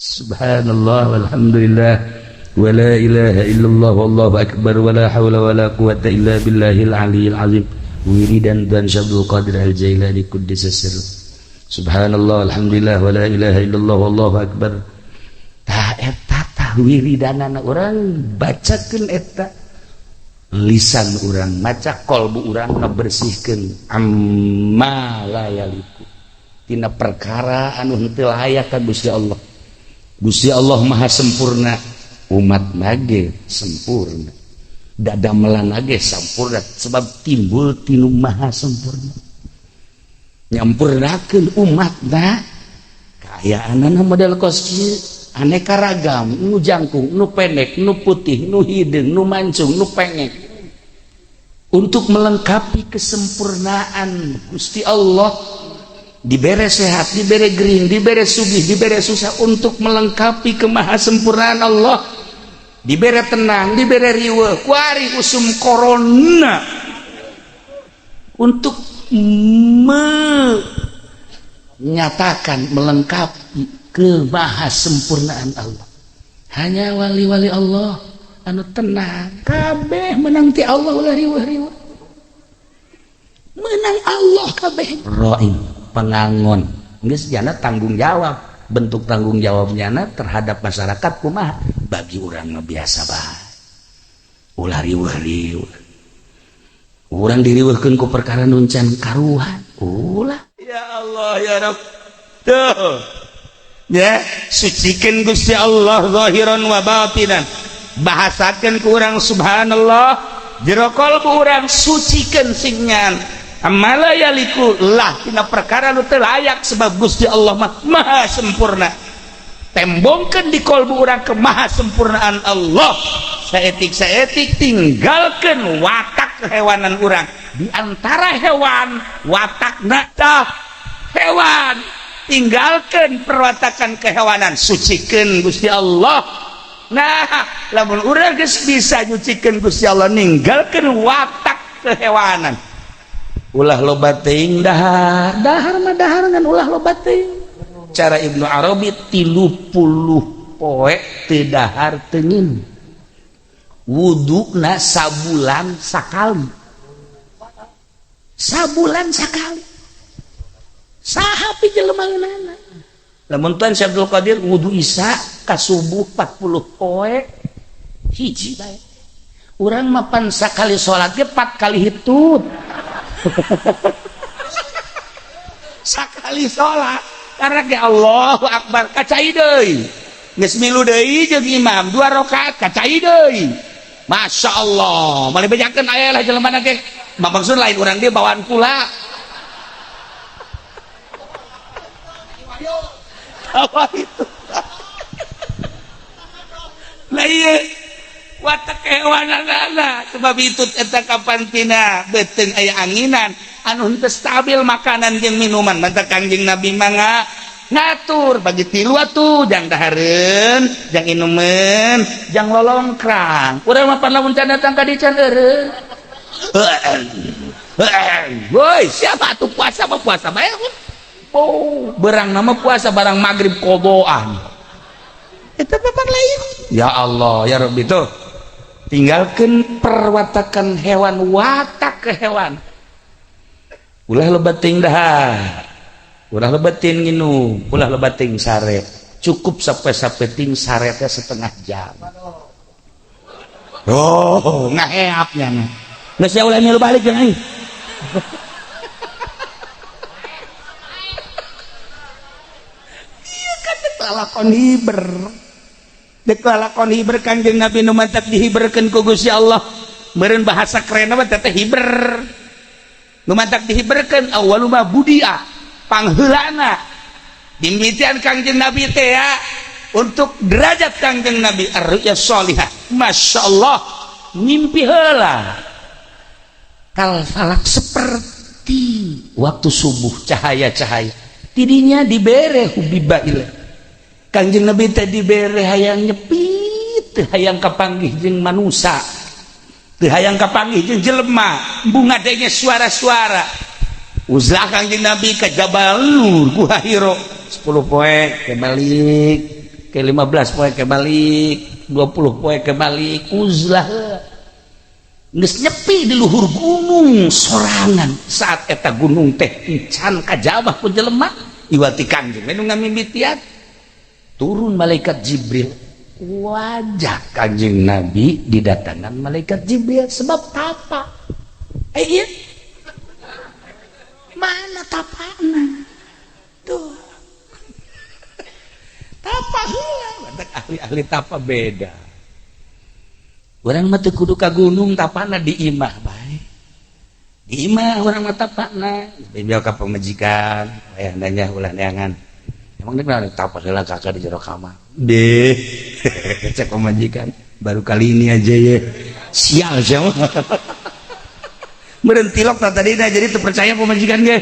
Subhanallah walhamdulillah wa la ilaha illallah wallahu akbar wa la hawla wa la quwata illa billahil aliyil azim. Wiridan dan Syabdul Qadir Al-Jailani Quddisa Sirruh. Subhanallah alhamdulillah wa la ilaha illallah wallahu akbar. Tah eta tah wiridanana urang bacakeun eta lisan urang, maca qalbu urang ngabersihkeun amma la yaliku tina perkara anu henteu layak ka Gusti Allah. Gusti Allah maha sempurna, umat nage sempurna, dadamelan nage sempurna sebab timbul tinu maha sempurna. Nyampurnakeun umatna kaayaanana model kos kieu aneka ragam, nu jangkung, nu pendek, nu putih, nu hideung, nu mancung, nu pengek, untuk melengkapi kesempurnaan Gusti Allah. Dibere sehat, dibere gering, dibere sugih, dibere susah, untuk melengkapi kemahasempurnaan Allah. Dibere tenang, dibere riweuh, kuari usum corona, untuk menyatakan melengkapi kemahasempurnaan Allah. Hanya wali-wali Allah anu tenang, kabeh menang ti Allah ulah riweuh-riweuh. Menang Allah kabeh. Ra'in pengangon geus jana tanggung jawab, bentuk tanggung jawabnya terhadap masyarakat kumaha bagi urang mah biasa bae ulah riweuh-riweuh urang diriweuhkeun ku perkara nu can karuhan ulah ya Allah ya Rabb tuh ya sucikeun Gusti Allah zahiran wa batinan, bahasakeun ku urang subhanallah jero qalbu urang sucikeun singngan amala yaliku lah tina perkara nu teu layak sebab Gusti Allah mah maha sempurna. Tembongkeun di qalbu urang ke maha sempurnaan Allah. Saetik-saetik tinggalkeun watak kehewanan urang. Di antara hewan watakna tah hewan, tinggalkeun perwatakan kehewanan, sucikeun Gusti Allah. Nah, lamun urang geus bisa nyucikeun Gusti Allah ninggalkeun watak kehewanan, ulah loba teuing dahar mah dahar ngan ulah loba teuing. Cara Ibnu Arabi 30 poe teu dahar teu ngin. Wuduna sabulan sakali. Sabulan sakali. Saha pi jelema ngeunana. Lamun tuan Syabdul Qadir wudu isya ka subuh 40 poe hiji bae. Urang mah pan sakali salat ge 4 kali hitut. Sakali sholat karena ke Allahu Akbar kacai deui geus milu deui jeung imam 2 rakaat kacai deui. Masya Allah mali bejakeun aya lah jelema ge maksud lain urang dia bawaan kula apa itu lah ieu watak kehewananana sebab itu eta kapantina beuteung aya anginan anu henteu stabil makanan jeung minuman mantap Kangjeng Nabi mah ngatur bagi 3 atuh jang dahareun jang inumeun jang lolongkrang urang mah pan lamun can datang ka dieu can eureun woi siapa atuh puasa mah puasa bae oh berang nama puasa barang magrib koboan eta papan lain ya Allah ya Rabbi tuh tinggalkan perwatakan hewan watak kehewan ulah lebating dahar ulah lebating nginu ulah lebating sare cukup sampai ting saretnya setengah jam oh ngaheapnya geus ya ulah milu balik jeung aing ieu kan lakon hiber lakon hiber Kangjeng Nabi nu mantap dihiberkeun ku Gusti Allah meureun bahasa keren mah teh hiber nu mantap dihiberkeun awwalu ma budia pangheulana dimimitian Kangjeng Nabi teh ya untuk derajat Kangjeng Nabi ar-ru'ya shalihah masyaallah ngimpi heula kal falak seperti waktu subuh cahaya-cahaya tidinya dibere hubiba ilaih Kangjeng Nabi teh dibere hayang nyepit teu hayang kapanggih jeung manusia teu hayang kapanggih jeung jelema bunga denge suara-suara uzlah Kangjeng Nabi ka Jabal Nur Gua Hiro 10 poe ke balik ke 15 poe ke balik 20 poe ke balik uzlah geus nyepi di luhur gunung sorangan saat eta gunung teh can kajabah ku jelema iwati Kangjeng anu ngamimitian turun malaikat Jibril wajah Kanjeng Nabi didatangan malaikat Jibril sebab tapa iya mana tapana tuh tapa heula ahli-ahli tapa beda urang mah teu kudu ka gunung tapana di imah bae di imah urang mah tapana bebel ka pamajikan aya nanya ulah neangan emang deuk tapa heula kakak di jero kamar deh cek pamajikan baru kali ini aja ya sial siapa meureun tilok tadina jadi teu percaya pamajikan ge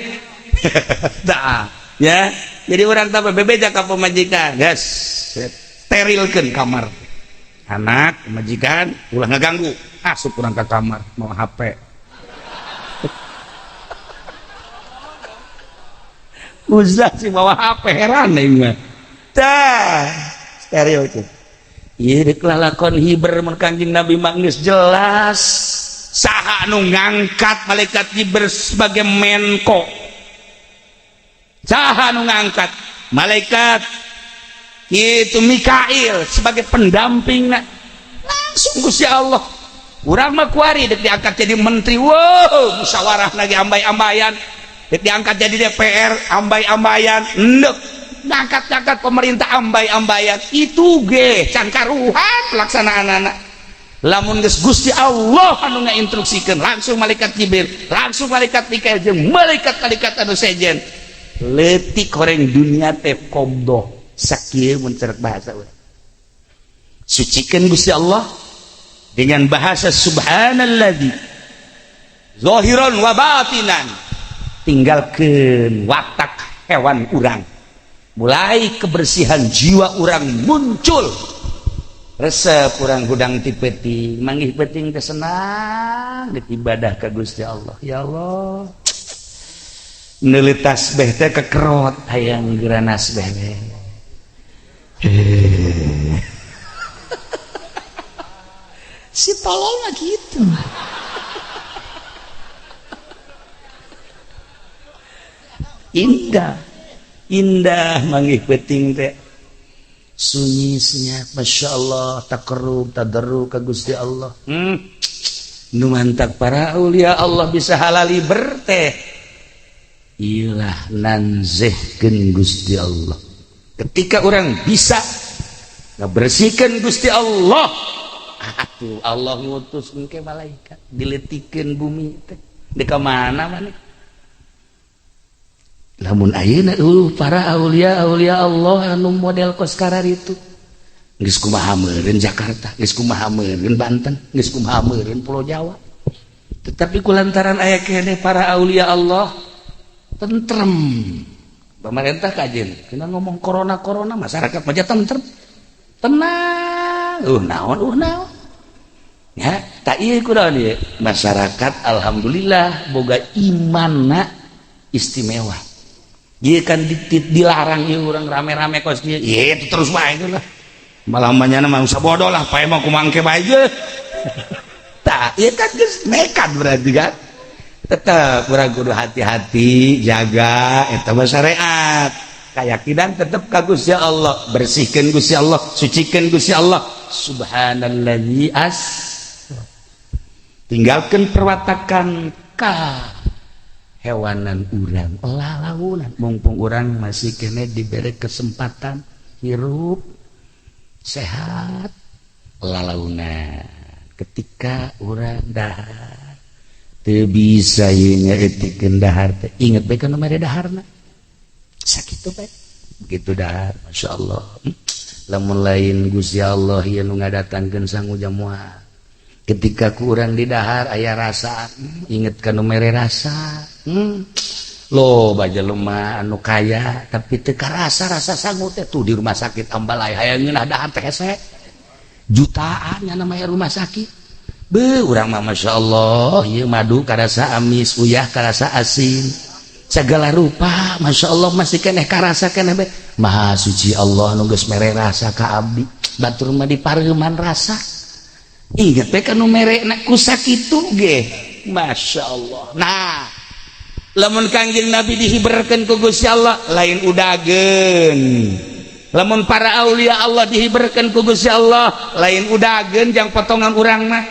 tah ya jadi orang tapa bebeja ka pamajikan gas sterilkeun kamar anak pamajikan ulah ngaganggu asup urang ka kamar mau HP uzah sih bawa HP heran aing mah tah steril tuh ieu deuk lalakon hiber mun Kanjeng Nabi mah geus jelas saha anu ngangkat malaikat Jibril sebagai menko saha anu ngangkat malaikat itu Mikail sebagai pendampingna langsung Gusti Allah urang mah kuari deuk diangkat jadi menteri wow musyawarah lagi ambay-ambayan deuk diangkat jadi DPR ambay-ambayan endeup ngangkat-ngangkat pemerintah ambay-ambayan itu ge can karuhan pelaksanaanana lamun geus Gusti Allah anu ngainstruksikeun langsung malaikat Jibril langsung malaikat Mikail jeung malaikat-malaikat anu sejen leutik horeng dunia teh qobdoh sakieu mun cerek bahasa urang sucikeun Gusti Allah dengan bahasa subhanalladzi zahiran wa batinan tinggalkeun watak hewan urang mulai kebersihan jiwa urang muncul resep urang hudang ti peuting manggih peuting teh senang ibadah ka Gusti Allah ya Allah neuli tasbih teh kekerot hayang geura nasbih si tolol mah gitu indah manggih peuting teh sunyi senyap Masya Allah takarrub tadarruk ka Gusti Allah nu mantap para aulia Allah bisa halali berteh ilah nanzehkeun Gusti Allah ketika orang bisa ngabersihkeun Gusti Allah atuh Allah ngutus engke malaikat diletikeun bumi teh di ka mana maneh lamun ayeuna para aulia Allah anu model koskarar itu geus kumaha meureun Jakarta geus kumaha meureun Banten geus kumaha meureun Pulau Jawa tetapi kulantaran aya keneh para aulia Allah tentrem pemerintah kajen kena ngomong corona masyarakat aja tentrem tenang naon ya tak ieu kunaon ieu masyarakat alhamdulillah boga imanna istimewa ieu kan dilarang ieu urang rame-rame kos ieu itu terus bae lah malah manyana mah sabodo lah pae mah kumangke bae ge tah ieu kan geus nekat berarti kan tetap kurang kudu hati-hati jaga eta mah syariat keyakinan tetap ka Gusti Allah bersihkeun Gusti Allah sucikeun Gusti Allah subhanalladzi tinggalkeun perwatakan ka hewanan urang lalaunan mumpung urang masih kene diberi kesempatan hirup sehat lalaunan ketika urang dahar teu bisa ieu nyaetikeun dahar teh inget bae kana mere daharna sakitu bae begitu dahar masyaallah lamun lain Gusti Allah ieu nu ngadatangkeun sangu jamuah ketika ku urang di dahar aya rasa inget kana mere rasa lo baja lemah anu kaya tapi teu karasa rasa sangu teh tuh di rumah sakit ambalai hayang ngeunah dahar teh hese jutaan nya namanya rumah sakit urang mah Masya Allah ieu madu karasa amis uyah karasa asin segala rupa Masya Allah masih keneh karasa keneh Maha suci Allah nu geus mere rasa ka abdi batur mah dipareuman rasa inget we ka nu merekna ku sakitu ge Masya Allah. Nah lamun Kangjeng Nabi dihiberkeun ku Gusti Allah lain udageun, lamun para aulia Allah dihiberkeun ku Gusti Allah lain udageun jang potongan urang mah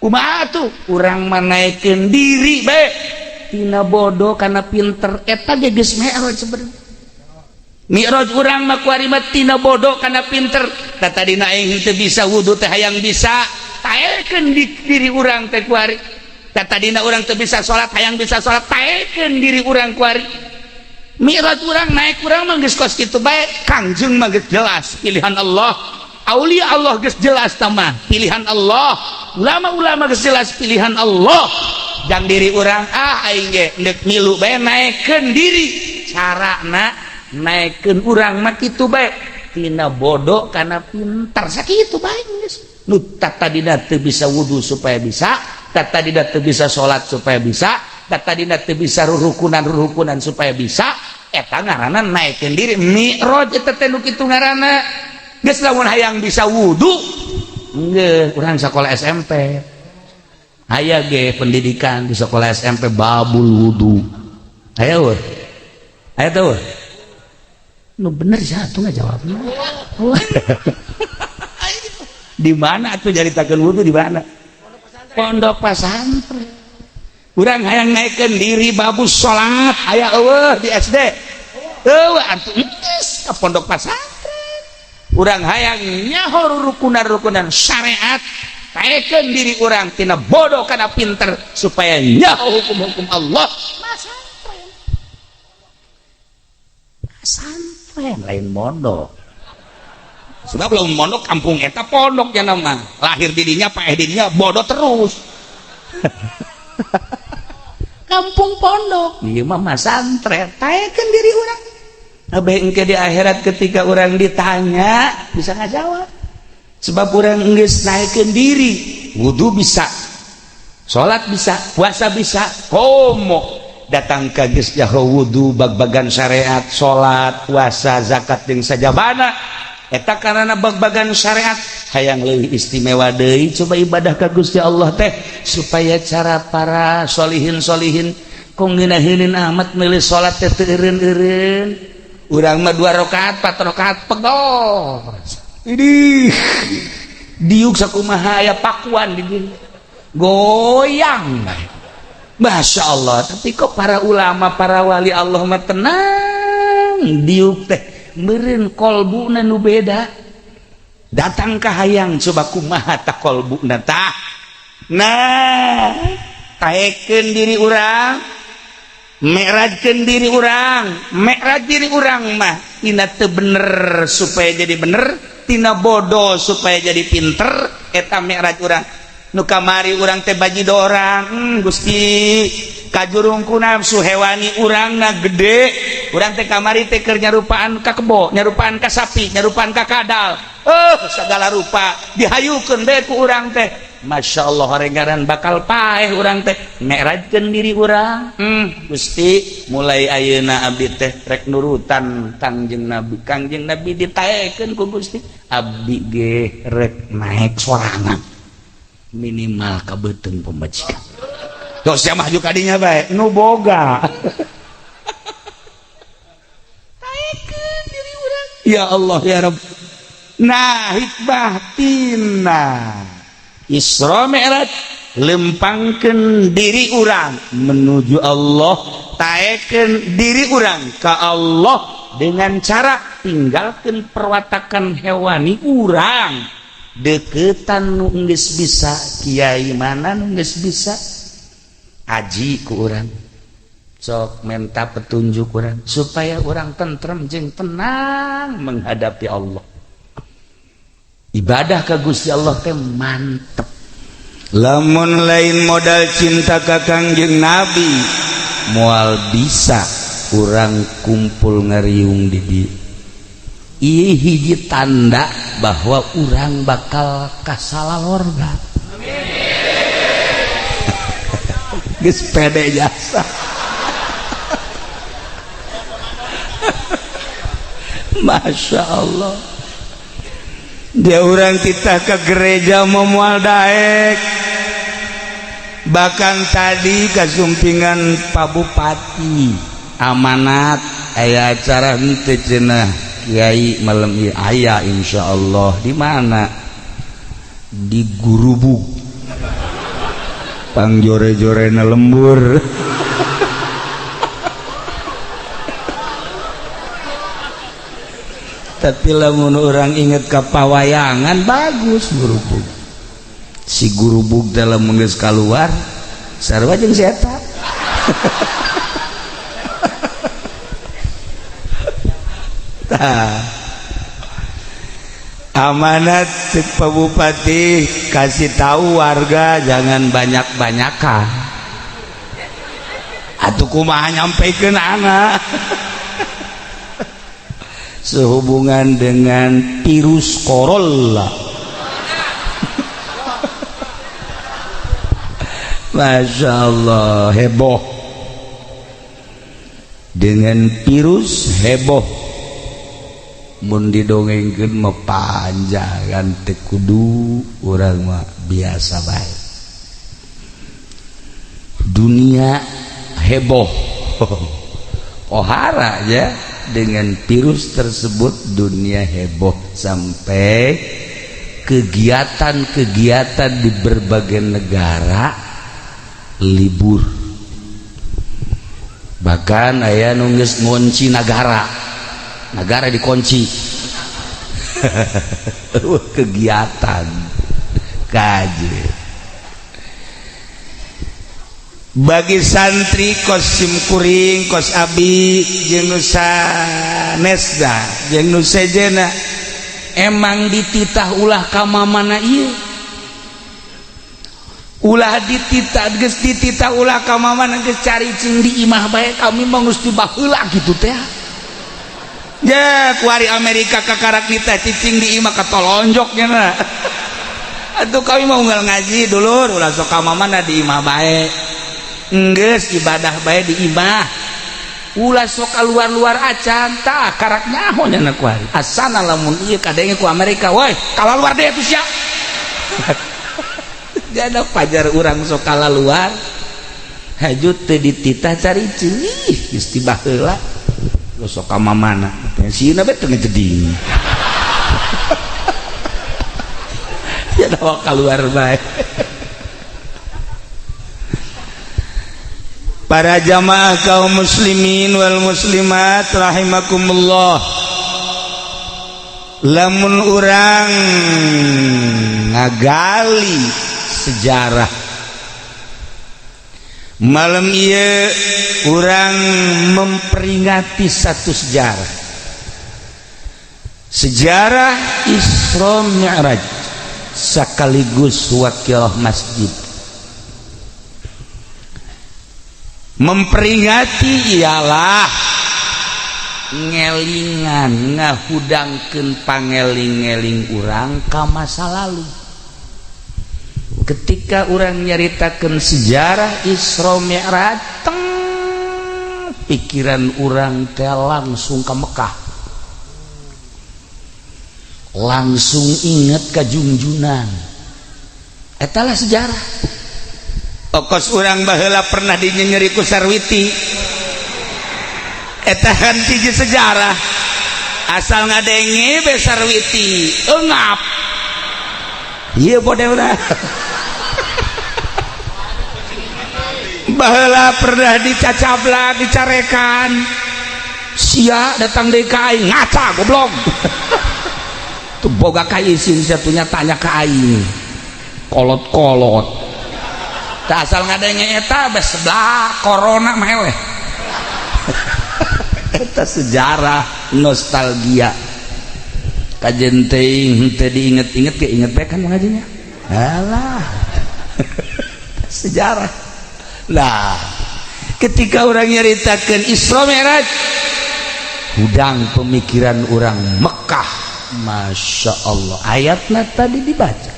kumaha tuh urang mah naikeun diri bae tina bodoh kana pinter eta ge geus mi'raj sebenarnya. Mi'raj urang mah kuari mah tina bodoh kana pinter tata dina aing teu bisa wudu teh hayang bisa taekeun diri urang teh kuari tata dina urang teu bisa salat hayang bisa salat taekeun diri urang kuari. Mi'raj urang naik urang mah geus kos kitu bae Kangjeng mah geus jelas pilihan Allah, aulia Allah geus jelas tamah pilihan Allah, ulama-ulama geus jelas pilihan Allah. Jang diri urang aing ge neuk milu bae naekeun diri carana naikeun urang mah kitu bae tina bodoh kana pintar sakitu bae geus. Nu tata dina teu bisa wudu supaya bisa, tata dina teu bisa salat supaya bisa, tata dina teu bisa rurukunan supaya bisa, eta ngaranna naikeun diri. Mi'raj eta teh nu kitu ngaranna. Geus lamun hayang bisa wudu geus urang sakola SMP. Aya ge pendidikan di sekolah SMP babul wudu. Aya weuh. Aya teu. Nu bener satu nggak jawabnya. Di mana tuh jaritakeun wudu di mana? Pondok pesantren. Urang hayang naikeun diri babus salat aya eueuh di SD. Eueuh atuh geus ka pondok pesantren. Urang hayang nyaho rukunan syariat, taekeun diri urang tina bodoh kana pinter supaya nyaho hukum-hukum Allah. Pesantren lain mondok. Sebab belum mondok kampung eta pondok ya nama. Lahir didinya paeh didinya bodoh terus. Kampung pondok. Ieu mah pesantren. Taekeun diri urang. Abeh engke di akhirat ketika urang ditanya bisa ngajawab. Sebab urang geus naekeun diri, wudu bisa. Salat bisa, puasa bisa. Komo datang ka geus jaho wudu bag-bagan syariat, salat, puasa, zakat jeung sajabana eta karana bag-bagan syariat hayang leuwih istimewa deui coba ibadah ka Gusti Allah teh supaya cara para solihin kong ngeunaheun amat milih salat teh teu eureun-eureun urang mah 2 rakaat 4 rakaat pegor idih diuk sakumaha aya pakuan di dieu goyang Masya Allah. Tapi kok para ulama para wali Allah mah tenang diuk teh meureun kolbuna nu beda datang ka hayang coba kumaha tah kolbuna tah nah taekeun diri urang mi'rajkeun diri urang mi'raj diri urang mah tina teu bener supaya jadi bener tina bodoh supaya jadi pinter eta mi'raj urang nu kamari urang teh bajido orang Gusti kajurungku nafsu hewani urangna gede urang teh kamari teh keur nyarupaan ka kebo nyarupaan ka sapi nyarupaan ka kadal segala rupa dihayukeun bae ku urang teh Masya Allah horengaran bakal paeh urang teh mi'rajkeun diri urang Gusti mulai ayeuna abdi teh rek nurutan Kangjeng Nabi ditaekeun ku Gusti abdi ge rek naek sorangan minimal kabeuteung pemajikan tos jamah juga kadinya bae nu boga taekeun diri urang ya Allah ya Rabb. Nah hikmah tina Isra Mi'raj lempangkeun diri urang menuju Allah taekeun diri urang ka Allah dengan cara tinggalkeun perwatakan hewani urang deketan nu geus bisa kiai mana nu geus bisa aji ku urang sok minta petunjuk urang supaya urang tentrem jeung tenang menghadapi Allah ibadah ka Gusti Allah teh mantep lamun lain modal cinta ka Kangjeng Nabi moal bisa urang kumpul ngariung di dieu ieu hiji tanda bahwa urang bakal kasalalorga geus pede jasa Masya Allah. Dia orang kita ke gereja memual daek, bahkan tadi kasumpingan Pak Bupati amanat aya acara henteu cenah kiai malam ieu aya insyaallah. Di mana? Di Gurubug. Pangjore-jorena lembur. Tapi lamun orang inget ka pawayangan bagus Gurubug. Si Gurubug dalam geus kaluar sarua jeung si eta. Amanat Pak Bupati kasih tahu warga jangan banyak-banyakan. Atuh kumaha nyampikeun anak. Sehubungan dengan virus corona. Masya Allah, heboh dengan virus, heboh. Mun didongengkeun mah panjangan teu kudu urang mah biasa bae. Dunia heboh. Pohara ya dengan virus tersebut, dunia heboh sampai kegiatan-kegiatan di berbagai negara libur. Bahkan aya nu geus ngunci negara dikunci. Kegiatan kaji bagi santri kos simkuring kos abi jeung nu sanesda jeung nu sejena emang dititah ulah ka mamana ieu. Ulah dititah geus dititah ulah ka mamana geus caricing di imah bae kami mah geus dibaheula kitu teh. Ya kuari Amerika kakarak kita cicing di imah katolonjoknya na. Atuh kami mau unggal ngaji dulur ulah sok ka mamana di imah bae. Enggeus ibadah bae di imah. Ulah sok keluar-luar acan tah karak nyaho nya kuari. Asana lamun ieu kadenge ku Amerika, woi kaluar deh atuh sia. Jana pajar urang sok kalaluar. Hajut teu dititah caricing geus tibaheula. Lo sok ka mamana pensiuna bet teu ngeding. Ya dawa keluar bae. Para jamaah kaum muslimin wal muslimat rahimakumullah. Lamun urang ngagali sejarah malam ieu urang memperingati satu sejarah Isra Mi'raj sekaligus wakilah masjid. Memperingati ialah ngelingan ngahudangkeun pangeling-eling urang ka masa lalu. Ketika orang nyaritakeun sejarah Isra Mi'raj, pikiran orang teh langsung ke Mekah, langsung inget ka junjunan. Etalah sejarah. Okos orang baheula pernah dinyeri ku Sarwiti. Eta henteu sejarah. Asal ngadenge be Sarwiti, eungap. Ieu bode urang. Baheula pernah dicacabla, dicarekan. Sia datang deui ka aing, ngaca goblok. Tuh boga ka isin satunya tanya ka aing. Kolot-kolot. Tak asal ngadenge eta bes sebelah corona meweh. Eta sejarah nostalgia. Kajen teuing henteu diinget-inget ke inget bae kan ngajinya. Alah. Sejarah. Lah, ketika orang nyaritakeun Isra Mi'raj, hudang pemikiran orang Mekah. Masya Allah. Ayatna tadi dibaca.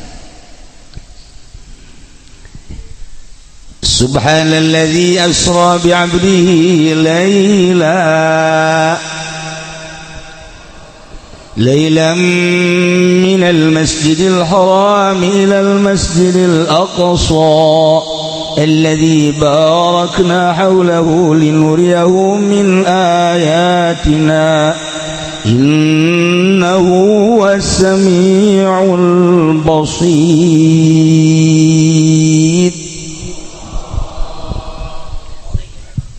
Subhanalladzi asra bi'abdihi laila ليلا من المسجد الحرام إلى المسجد الأقصى الذي باركنا حوله لنريه من آياتنا إنه هو السميع البصير.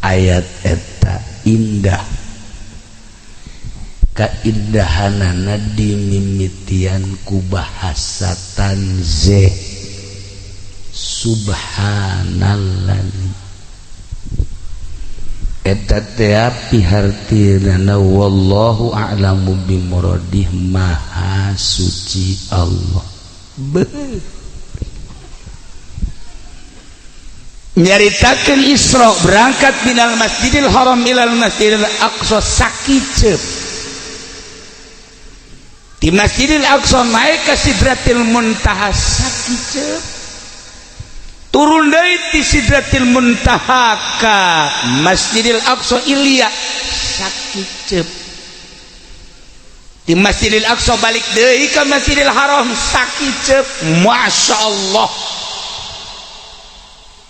Ayat eta indah, kaindahanana dimimitian ku bahasa tanzih. Subhanallah, eta teh pihartieuna wallahu a'lamu bimuradih, maha suci Allah. Nyaritakeun Isra berangkat minal Masjidil Haram ilal Masjidil Aqsa sakiceuk. Di Masjidil Aqsa naik ke Sidratil Muntaha sakiceuk. Turun deui ti Sidratil Muntaha ka Masjidil Aqsa Ilya sakiceuk. Di Masjidil Aqsa balik deui ka Masjidil Haram sakiceuk. Masyaallah.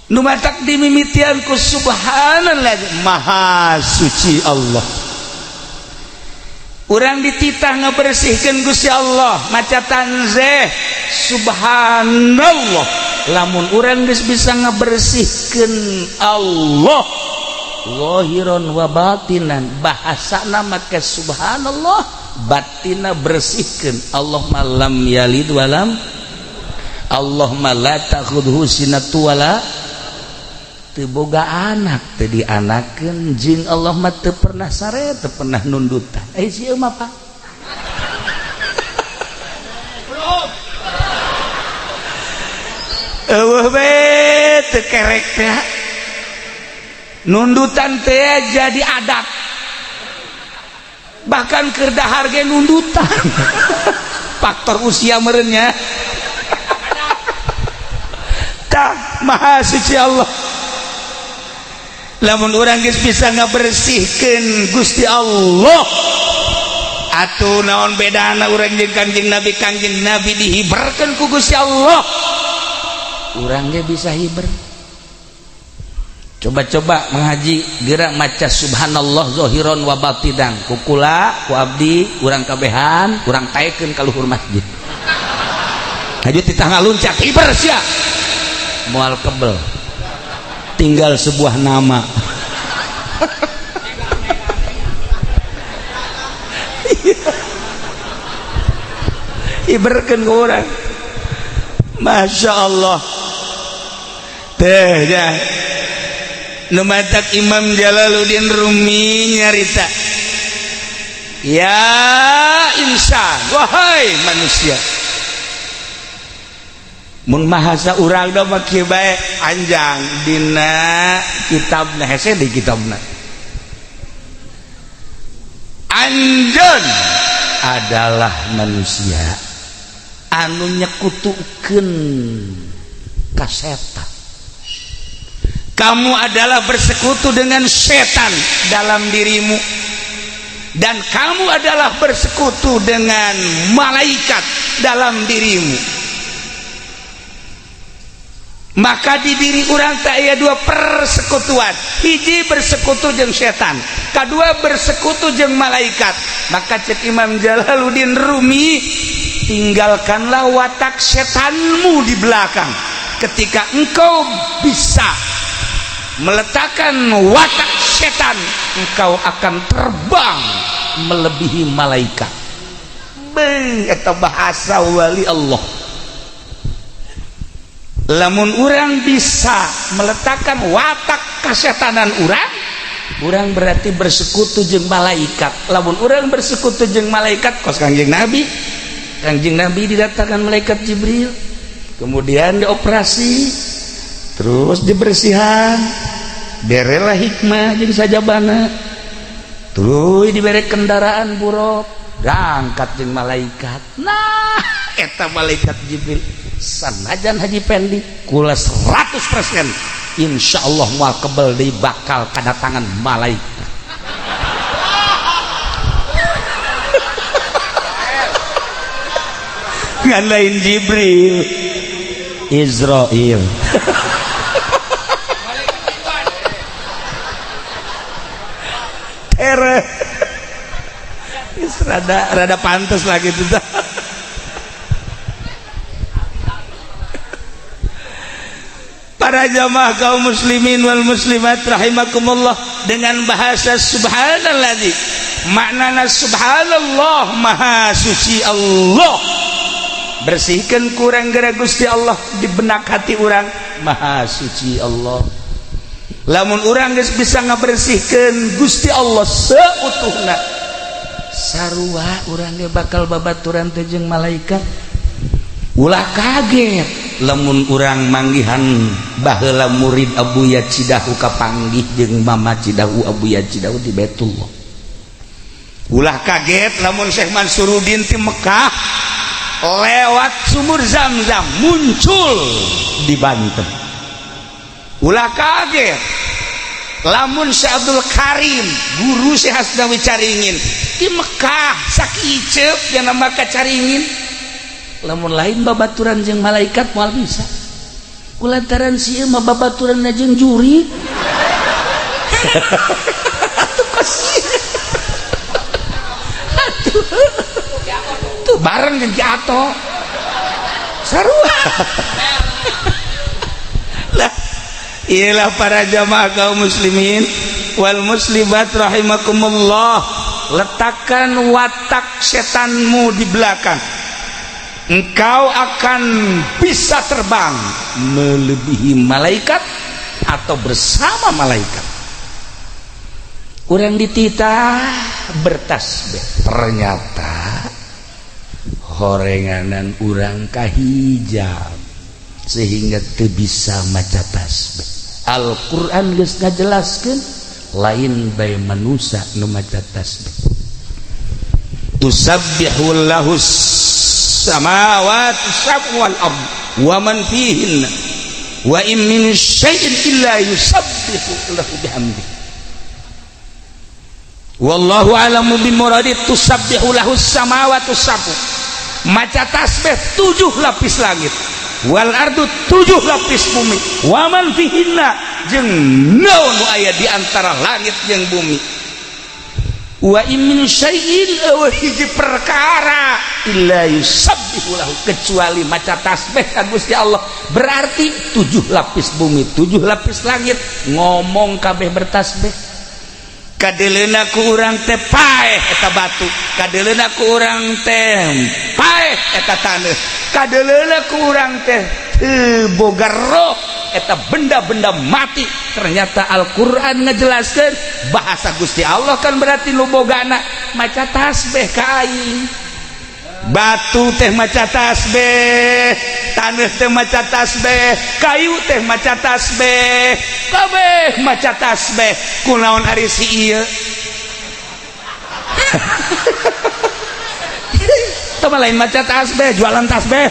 Nu matak dimimitian ku subhanallah, maha suci Allah. Urang dititah ngabersihkeun Gusti Allah maca tanzih subhanallah. Lamun urang geus bisa ngabersihkeun Allah zahiran wa batinan, bahasana make subhanallah, batina bersihkeun. Allahumma lam yalid walam, Allahumma la ta'khudhu sinatu wala, teu boga anak teu dianakeun, jeung Allah mah teu pernah sare, teu pernah nundutan. Sieu mah Pak. Eueuh we teu kerek teh. Nundutan teh jadi adat. Bahkan keur dahar ge nundutan. Faktor usia meureun nya. Tah maha suci Allah. Lamun urang geus bisa ngabersihkeun Gusti Allah, atuh naon bedana urang jeung Kangjeng Nabi? Kangjeng Nabi dihiberkeun ku Gusti Allah, urang ge bisa hiber. Coba-coba menghaji geura maca subhanallah zahiran wa batinan, ku kula ku abdi urang kabehan urang taekeun ka luhur masjid. Haju titah ngaluncak hiber sia moal kebel, tinggal sebuah nama. Iberkeun ku urang. Masya Allah. Teh ya. Nu matak Imam Jalaluddin Rumi nyarita. Ya insan, wahai manusia. Mun bahasa urang da mah kieu bae anjang dina kitabna hese di kitabna. Anjeun adalah manusia anu nyekutukeun ka setan. Kamu adalah bersekutu dengan setan dalam dirimu, dan kamu adalah bersekutu dengan malaikat dalam dirimu. Maka di diri urang teh aya dua persekutuan. Hiji bersekutu jeung setan, kadua bersekutu jeung malaikat. Maka cek Imam Jalaluddin Rumi, tinggalkanlah watak setanmu di belakang. Ketika engkau bisa meletakkan watak setan, engkau akan terbang melebihi malaikat. Eta bahasa wali Allah. Lamun urang bisa meletakkan watak kesetanan urang berarti bersekutu jeung malaikat. Lamun urang bersekutu jeung malaikat, kos Kangjeng Nabi didatangkan malaikat Jibril, kemudian dioperasi, terus dibersihan, berelah hikmah jeung sajabana, terus dibere kendaraan buruk, berangkat jeung malaikat. Nah, eta malaikat Jibril sanajan haji pendi kula 100% insyaallah moal kebel deui bakal kadatangan malaikat. ngan lain Jibril, Israil. Rada pantas lagi itu. Para jamaah kaum muslimin wal muslimat rahimakumullah, dengan bahasa subhanalladzi, maknana subhanallah, maha suci Allah. Bersihkan kurang gara Gusti Allah di benak hati orang, maha suci Allah. Lamun orang geus bisa ngabersihkeun Gusti Allah seutuhna, sarua urang ge bakal babaturan teh jeung malaikat. Ulah kaget lamun urang manggihan baheula murid Abuya Cidahu kapanggih jeung Mama Cidahu Abuya Cidahu di Baitullah. Ulah kaget lamun Syekh Mansuruddin ti Mekah lewat sumur Zamzam muncul di Banten. Ulah kaget lamun Syekh Abdul Karim guru Syekh Hasnawi Caringin di Mekah sakicep yang nama Caringin. Lamun lain babaturan jeung malaikat moal bisa, kulantaran sieun mah babaturan jeung juri. Atuh kasieu. Tuh bareng jeung Ki Ato. Sarua. Lah, iyalah para jamaah kaum muslimin wal muslimat rahimakumullah, letakkan watak setanmu di belakang. Engkau akan bisa terbang melebihi malaikat atau bersama malaikat. Urang dititah bertasbih, ternyata horenganan urang kahijab sehingga teu bisa maca tasbih. Al-Qur'an geus ngajelaskeun lain bae manusia nu maca tasbih. Tusabbihul lahus samawati sab'u wal ard wa man fihinna wa in min syai'in illa yusabbihu lahu bihamdihi wallahu a'lamu bimuradi. Tusabbihu lahus samawati sab'u, maca tasbih 7 lapis langit, wal ardu 7 lapis bumi, wa man fihinna jeung naon nu aya di antara langit jeung bumi. Wa in min syai'in aw hiji perkara illa yusabbihu lahu, kecuali maca tasbih ka Gusti Allah. Berarti 7 lapis bumi, 7 lapis langit ngomong kabeh bertasbih. Kadeleuna ku urang teh paeh eta batu, kadeleuna ku urang teh paeh eta taneuh, kadeleuna ku urang teh teu boga roh eta benda-benda mati. Ternyata Al-Qur'an ngajelaskeun bahasa Gusti Allah kan berarti nu bogana maca tasbih ka aing. Batu teh maca tasbih, taneuh teh maca tasbih, kayu teh maca tasbih, kabeh maca tasbih. Kunaon ari si ieu? Teu lain maca tasbih, jualan tasbih.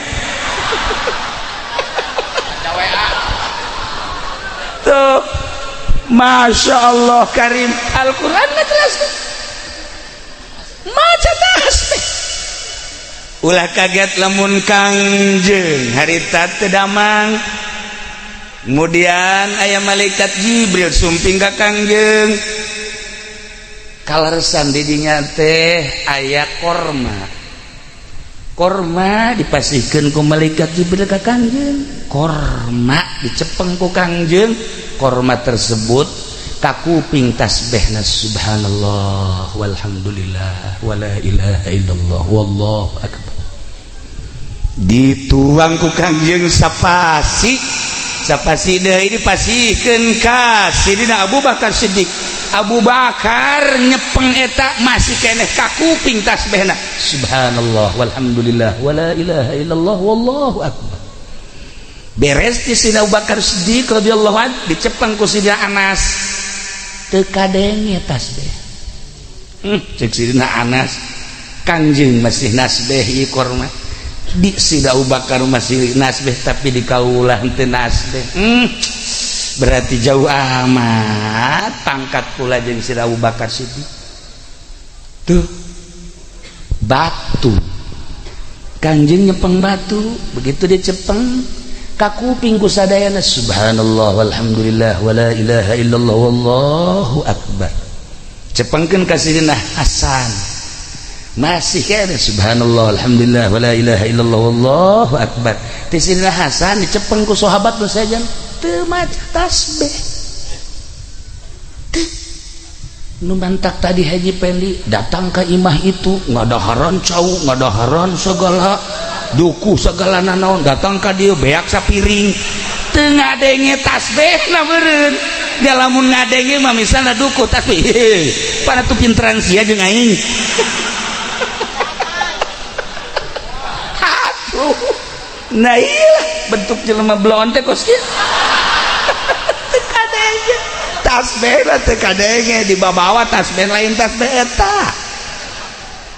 Tuh, Masya Allah Karim, Al-Quran ngajelaskeun maca tasbih. Ulah kaget lamun Kangjeng harita teu damang, kemudian aya malaikat Jibril sumping ka Kangjeng, kaleresan di dinya teh aya korma dipasihkeun ku malaikat Jibril ka Kangjeng. Korma dicepeng ku Kangjeng, korma tersebut ka kuping tasbihna subhanallah walhamdulillah wala ilaha illallah wallahu akbar. Dituang ku Kangjeng sapasi deui dipasihkeun ka Sidina Abu Bakar Siddiq. Abu Bakar nyepeng eta masih keneh ka kuping tasbihna subhanallah walhamdulillah wala ilaha illallah wallahu akbar. Beres di Sidina Abu Bakar Siddiq radhiyallahu anhu dicepeng ku Sidina Anas, teu kadenge tasbih. Cek Sidina Anas, Kangjeng masih nasbih ieu korma. Di Sidina Abu Bakar masih nasbih tapi di kaulah henteu nasbih. Berarti jauh amat pangkat pula jeung Sidina Abu Bakar Siddiq. Tuh batu Kanjeng nyepeng batu, begitu dia cepeng kakuping ku sadayana subhanallah walhamdulillah wala ilaha illallah wallahu akbar. Cepengkeun ka sidina Hasan masih kene subhanallah alhamdulillah wala ilaha illallah wallahu akbar. Ti sidina Hasan dicepeng ku sahabat nu sajan teu maca tasbih. Nu mantak tadi Haji Pendi datang ke imah itu ngadaharan cau ngadaharan segala duku segala nanaon datang ke dia beak sapiring teu ngadenge tasbih na meureun dia lamun ngadenge mah misalna duku tasbih pada tu pinteran sia jeung aing atuh nah iya bentuk jelema blon teh kos kieu tasbih lah tekadenge di bawah tasbih lain tasbih eta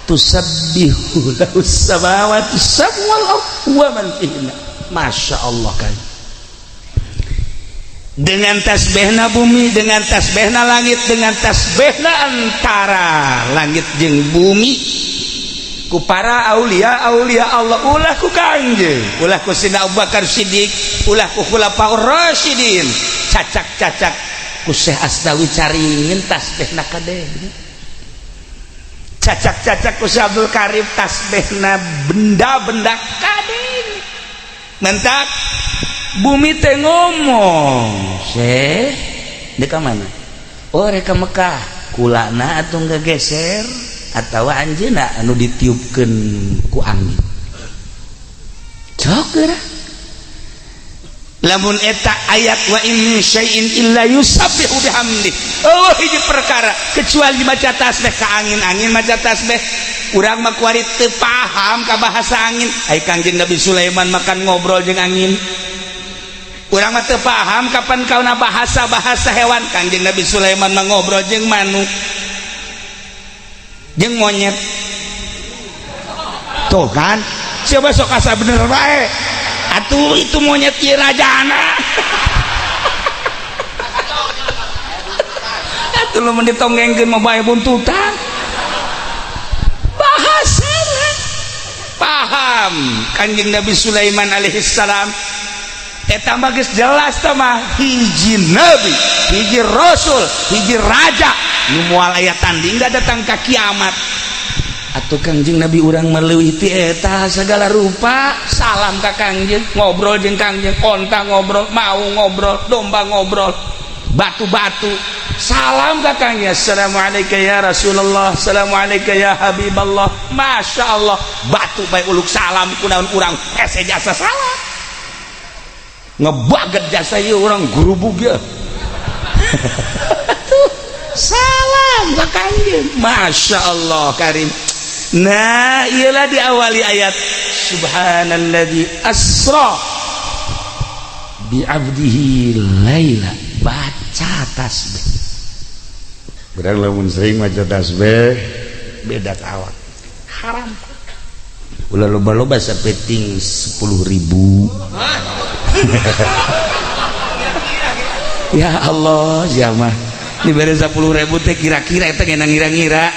tusabbihu lahu samawati sab'ul wa man fihinna masya Allah kan dengan tasbihna bumi dengan tasbihna langit dengan tasbihna antara langit jeung bumi ku para aulia Allah ulah ku Kanjeng ulah ku Sidina Abu Bakar Siddiq ulah ku khulafaur rasyidin cacak-cacak ku Syekh Asdawi caringin tasbihna kadenge cacak-cacak ku Syekh Abdul Karim tasbihna benda-benda kadenge mentak bumi teh ngomong Syekh deka mana oh reka Mekah kulana atuh geser atawa anjeunna anu ditiupkeun ku angin cok geura lamun eta ayat wa in syai'in illa yusabbihu bihamdi oh hiji perkara kecuali maca tasbih ka angin-angin maca tasbih urang mah kuari teu paham ka bahasa angin ai Kangjeng Nabi Sulaiman makan ngobrol jeung angin urang mah teu paham kapan kauna bahasa hewan Kangjeng Nabi Sulaiman mah ngobrol jeung manuk jeung monyet tuh kan coba sok asa bener bae atuh itu monyet ieu rajana atuh lu menditonggengkeun mah bae buntutan bahasana paham Kanjeng Nabi Sulaiman alaihi salam eta mah geus jelas tah mah hiji nabi hiji rasul hiji raja nu moal aya tandingna datang ka kiamat atuh Kangjeng Nabi urang meleuwih ti eta segala rupa salam ka Kangjeng ngobrol jeung Kangjeng onta ngobrol mau ngobrol domba ngobrol batu-batu salam ka Kangjeng assalamualaikum ya Rasulullah assalamualaikum ya Habiballah masya Allah batu bae uluk salam kunaon urang hese jasa salam ngebaget jasa ieu urang gurubug ya salam ka Kangjeng masya Allah karim. Nah ialah diawali ayat subhanalladzi asra bi'abdihi laila baca tasbih berang lamun sering maca tasbih beda awak haram ulah loba-loba sapeting 10.000 ya Allah jamah dibere 10.000 teh kira-kira eta ngeunang ngira-ngira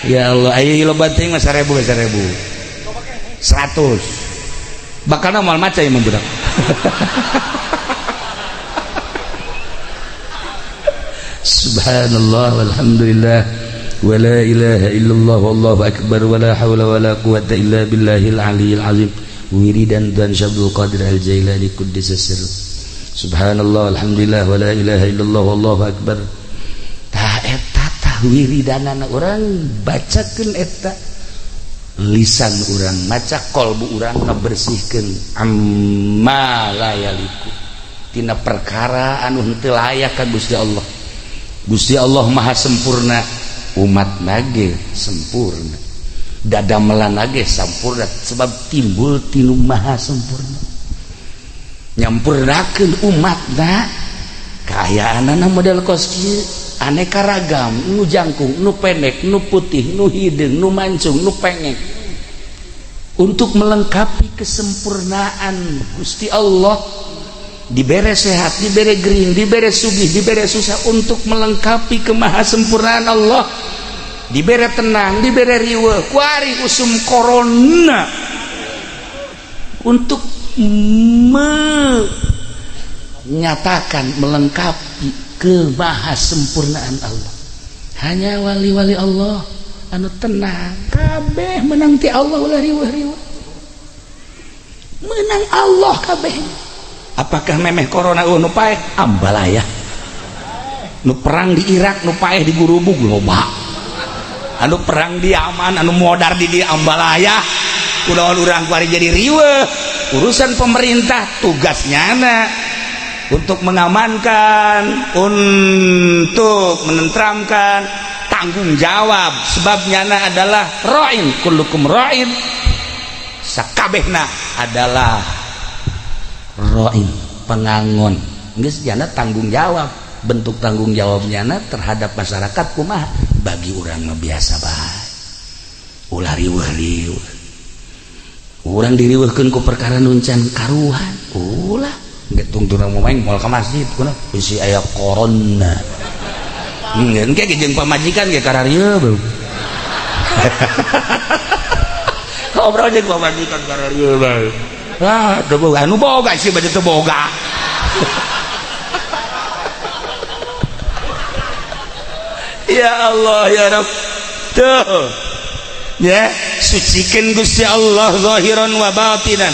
ya Allah ayo lo banting mah 1.000 100 bakal mal maca yang membedak subhanallah walhamdulillah wala ilaha illallah wallahu akbar wala hawla wala quwata illa billahil aliyil azim wiridan dan Syabdul Qadir al-Jailani kuddisa sirr subhanallah alhamdulillah wala ilaha illallah wallahu akbar wiridanana orang bacakeun eta lisan urang maca qalbu urang ngabersihkeun amma layaliku tina perkara anu henteu layak ka Gusti Allah. Gusti Allah maha sempurna umat nage sempurna dadamelan nage sempurna sebab timbul tinu maha sempurna nyampurnakeun umatna kaayaanana model kos kieu aneka ragam nu jangkung nu pendek nu putih nu hideung nu mancung nu pengek untuk melengkapi kesempurnaan Gusti Allah dibere sehat dibere gering dibere sugih dibere susah untuk melengkapi kemahasempurnaan Allah dibere tenang dibere riweuh kuari usum corona untuk menyatakan melengkapi kemahasempurnaan Allah. Hanya wali-wali Allah anu tenang kabeh menang ti Allah ulah riweuh-riweuh menang Allah kabeh. Apakah memeh corona nu paeh ambalaya nu perang di Irak nu paeh di gurubug loba anu perang di Yaman anu modar di ambalaya kunaon urang kuari jadi riweuh. Urusan pemerintah tugasnya untuk mengamankan, untuk menenteramkan, tanggung jawab. Sebabnya adalah ra'in, kullukum ra'in, sakabehna adalah ra'in, pengangon. Geus jana tanggung jawab. Bentuk tanggung jawabnya terhadap masyarakat kumaha bagi urang mah biasa bae. Ulah riweuh-riweuh. Urang diriweuhkeun ku perkara nuncan karuhan. Ulah nggak tungtung mau main mal ke masjid kuna isi aya corona engke jeung pamajikan ge kararieu beuh ngobrol jeung pamajikan kararieu bae teu boga anu boga sih bade teu boga ya Allah ya Rabb tuh ya sucikeun Gusti Allah zahiran wa batinan.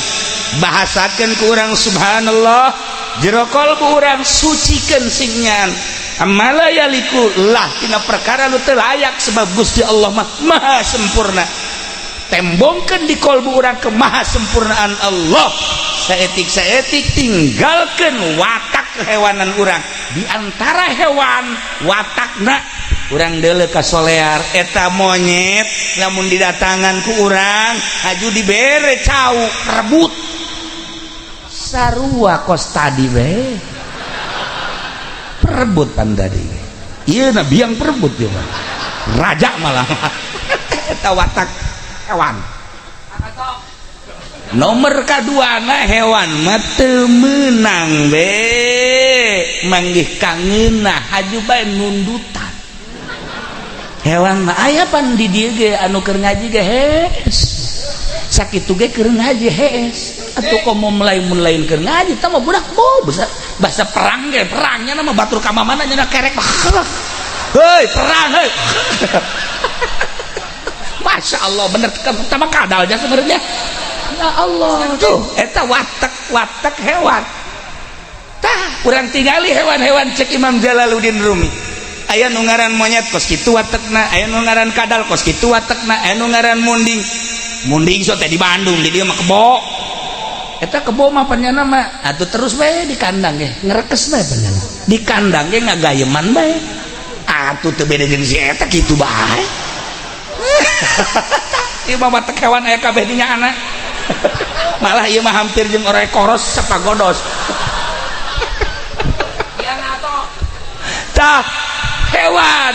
Bahasakan ke orang subhanallah jero kalbu urang sucikeun singnyan amala yaliku lah tina perkara nu teu layak sebab Gusti Allah mah maha sempurna. Tembongkeun di kalbu urang ke maha sempurnaan Allah. Saetik tinggalkeun watak kehewanan urang. Di antara hewan watakna urang deuleu ka solear eta monyet lamun didatangan ku urang haju dibere cau rebut sarua kos tadi we perebut pan tadi ieu na biang perebut ieu mah raja malah eta watak hewan. Nomor kaduana hewan mah teu meunang we manggih kangeunna haju bae nundutan. Hewan mah aya pan di dieu ge anu keur ngaji ge hees sakitu ge keur ngaji hees atuh komo melain keur ngaji tah mah budak mau bahasa perang ge perangnya nama batur ka mamana nya kerek heuy perang heuy Masya Allah bener pertama kadalnya sebenarnya ya Allah tuh eta watak hewan tah urang tingali hewan-hewan cek Imam Jalaluddin Rumi. Aya nu ngaran monyet kos kitu watekna, aya nu ngaran kadal kos kitu watekna, aya nu ngaran munding so teh di Bandung di dieu mah kebo. Eta kebo mah panjana mah atuh terus bae di kandang ge ngrekes bae panjana. Di kandang ge ngagayeman bae. Atuh teu beda jeung si eta kitu bae. Ieu mah watek hewan aya kabeh di nyaana. Malah ieu mah hampir jeung orek koros sapagodos. Tah hewan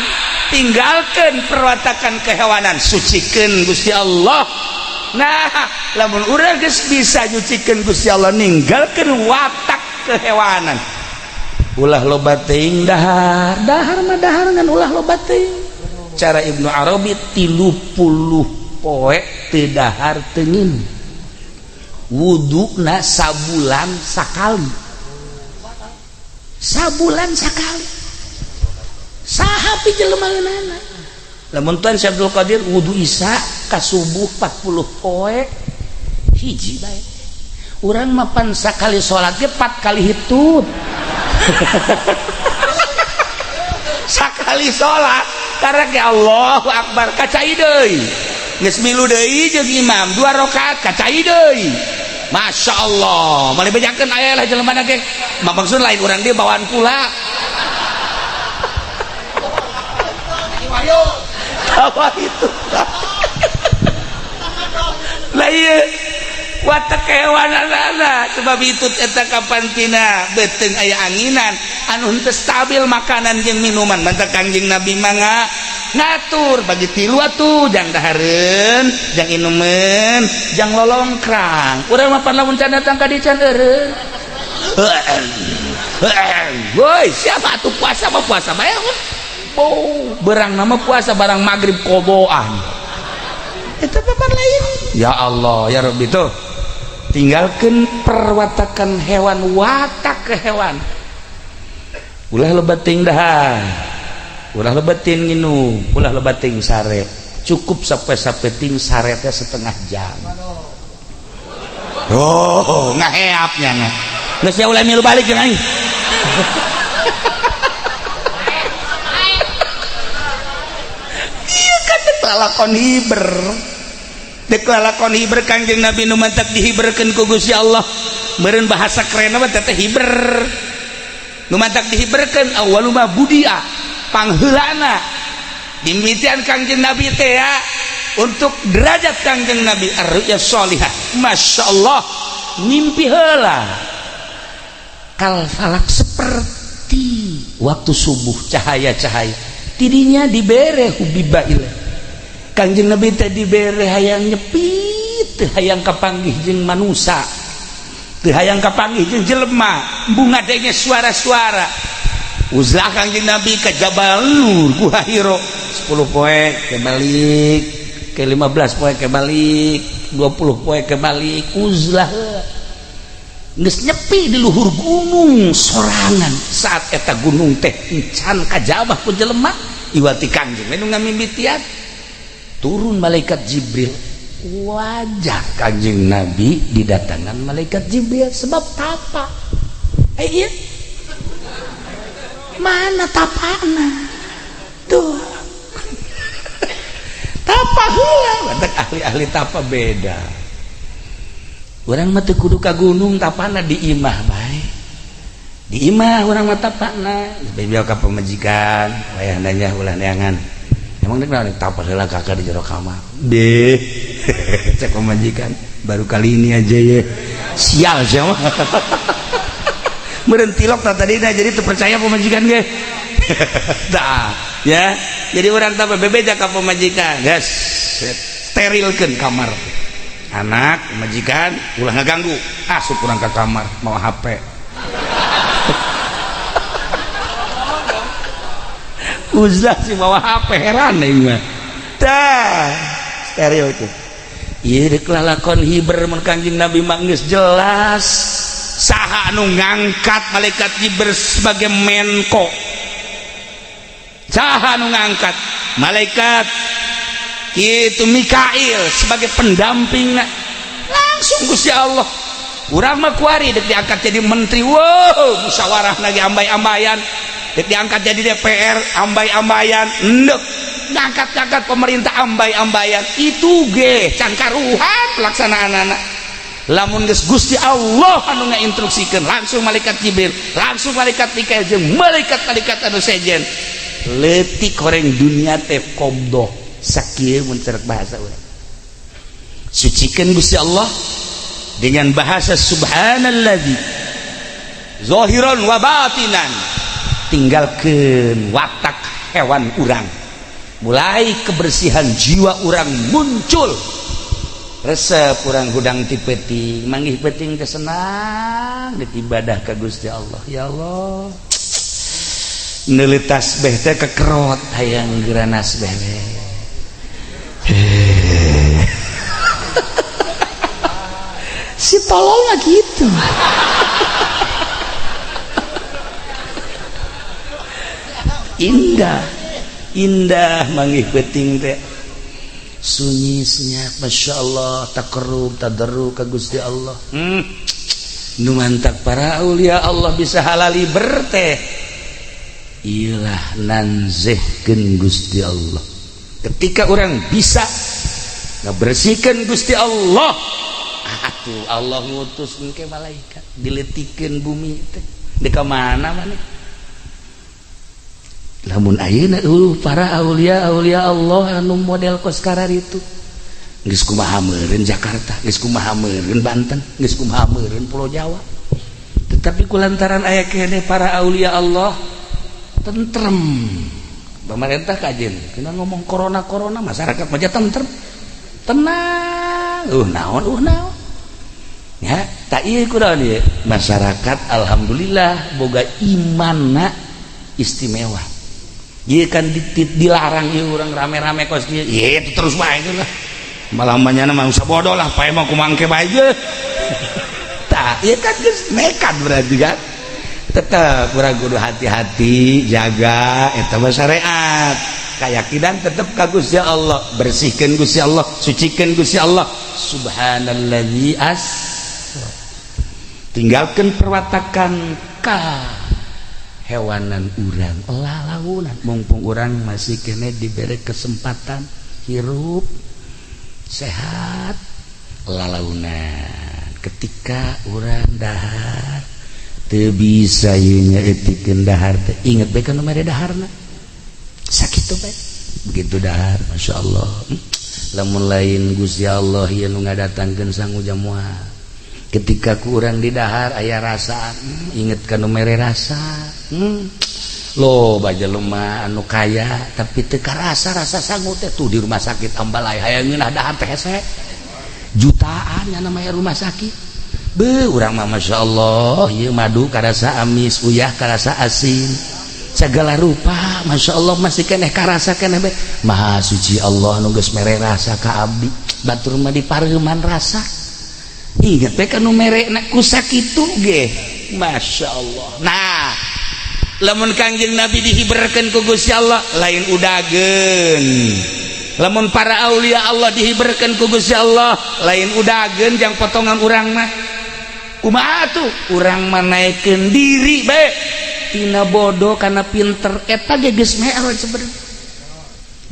tinggalkan perwatakan kehewanan sucikeun Gusti Allah. Nah lamun urang geus bisa nyucikeun Gusti Allah ninggalkeun watak kehewanan ulah loba teuing dahar mah dahar ngan ulah loba teuing. Cara Ibnu Arabi 30 poe teu dahar teu ngin wuduna sabulan sakali saha pi jelema geunana lamun tuan Syekh Abdul Qadir wudu isya ka subuh 40 poe hiji bae urang mah pan sakali salat ge 4 kali hitut sakali salat karena ke Allahu Akbar kacai deui geus milu deui jeung imam 2 rakaat kacai deui Masya Allah mali bejakeun aya lah jelema ge maksud lain urang dia bawaan pula apa itu lah iya watak kehewanan sebab itu eta kapantina beteng aya anginan anu henteu stabil makanan jeung minuman mantap Kangjeng Nabi mangga ngatur bagi tilu atuh jang dahareun jang inumeun jang lolongkrang urang mah pan lamun can datang ka dieu can eureun woi siapa atuh puasa mah puasa bae berang nama puasa barang maghrib koboan itu papan lain ya Allah ya Rabbi tuh tinggalkan perwatakan hewan watak ke hewan ulah lebating dah ulah lebatin nginu ulah lebating sare cukup sampai ting saretnya setengah jam ngaheapnya nggak sih ulah milu balik kan iya kan deklalakon hiber Kangjeng Nabi nu mantak dihiberkeun ku Gusti Allah meureun bahasa keren mah teh hiber nu mantak dihiberkeun awwalu ma budia pangheulana dimimitian Kangjeng Nabi teh ya untuk derajat Kangjeng Nabi ar-ru'ya sholihah masyaallah mimpi heula kal falak seperti waktu subuh cahaya-cahaya tidinya dibere hubiba ilaih Kangjeng Nabi teh dibere hayang nyepit teu hayang kapanggih jeung manusia teu hayang kapanggih jeung jelema bunga denge suara-suara uzlah Kangjeng Nabi ka Jabal Nur Gua Hiro 10 poe ke balik ke 15 poe ke balik 20 poe ke balik uzlah geus nyepi di luhur gunung sorangan saat eta gunung teh encan kajabah ku jelema iwati Kangjeng anu ngamimitian turun malaikat Jibril wajah Kangjeng Nabi didatangan malaikat Jibril sebab tapa iya mana tapana tuh tapa heula ahli-ahli tapa beda urang mah teu kudu ka gunung tapana di imah bae di imah urang mah tapana bebel ka pamajikan wayah nanya ulah neangan emang nek naon tapas heula kakak di jero kamar deh cek pemajikan baru kali ini aja ya sial siapa meureun tilok tadina jadi teu percaya pemajikan ge tah ya jadi urang teh bebeja ka pemajikan gas sterilkeun kamar anak pemajikan ulah ngaganggu asup urang ka kamar mau HP uzlah si bawa HP heran nih mah dah stereo itu iya dek lalakon hiber mun Kangjeng Nabi mah geus jelas saha anu ngangkat malaikat Jibril sebagai menko saha anu ngangkat malaikat itu Mikail sebagai pendampingna langsung Gusti Allah urang mah kuari dek diangkat jadi menteri wow musyawarah lagi ambay-ambayan diangkat jadi DPR ambay-ambayan endek ngangkat-ngangkat pemerintah ambay-ambayan itu ge can karuhan pelaksanaan lamun geus Gusti Allah anu ngainstruksikeun langsung malaikat Jibril langsung malaikat Mikail jeung malaikat-malaikat anu sejen leutik horeng dunia teh qobdoh sakieu mun cerek bahasa urang sucikeun Gusti Allah dengan bahasa subhanalladzi zahiran wa batinan tinggalkan watak hewan urang mulai kebersihan jiwa urang muncul resep urang hudang ti peuting manggih peuting teh senang ibadah ka Gusti Allah ya Allah neuli tasbih teh kekerot hayang geurana tasbih si tololnya gitu indah manggih peuting teh sunyi senyap Masya Allah takarrub tadarruk ka Gusti Allah nu mantak para aulia Allah bisa halali berteh ilah nanzehkeun Gusti Allah ketika orang bisa ngabersihkeun Gusti Allah atuh Allah ngutus engke malaikat diletikeun bumi teh di ka mana maneh lamun ayeuna para aulia Allah anu model koskarar itu geus kumaha meureun Jakarta geus kumaha meureun Banten geus kumaha meureun Pulau Jawa tetapi kulantaran aya keneh para aulia Allah tentrem pemerintah kajen kena ngomong corona masyarakat mah tentrem tenang naon ya tak ieu kunaon ieu masyarakat alhamdulillah boga imanna istimewa. Iya kan dilarang ya orang rame-rame kos dia, iya itu terus baik lah. Malah banyak mah usah bodoh lah, pakai mau kumangke baik tak ya kan nekat berarti kan tetap kurang kudu hati-hati jaga eta syariat keyakinan tetap ka Gusti Allah bersihkeun Gusti Allah sucikeun Gusti Allah subhanalladzi tinggalkan perwatakan ka hewanan urang lalaunan mumpung urang masih kene diberi kesempatan hirup sehat lalaunan ketika urang dahar teu bisa ieu nyaetikeun dahar teh inget bae kana mere daharna sakitu bae begitu dahar masyaallah lamun lain Gusti Allah ieu nu ngadatangkeun sangu jamuah ketika kurang di dahar aya rasa inget kanu mere rasa lo baja lemah anu kaya tapi teu karasa rasa sangu teh tuh di rumah sakit ambalai hayang ngeunah dahar teh hese jutaan nya namanya rumah sakit be urang mah masyaallah ieu madu karasa amis uyah karasa asin segala rupa masyaallah masih keneh karasa keneh be maha suci Allah nu geus mere rasa ka abdi batur mah dipareuman rasa inget teh kanu merekna ku sakitu ge masyaallah. Nah lamun Kangjeng Nabi dihiberkeun ku Gusti Allah lain udageun lamun para aulia Allah dihiberkeun ku Gusti Allah lain udageun jang potongan urang mah kumaha tuh urang mah naikeun diri bae tina bodoh kana pinter eta ge geus mi'raj sebenarnya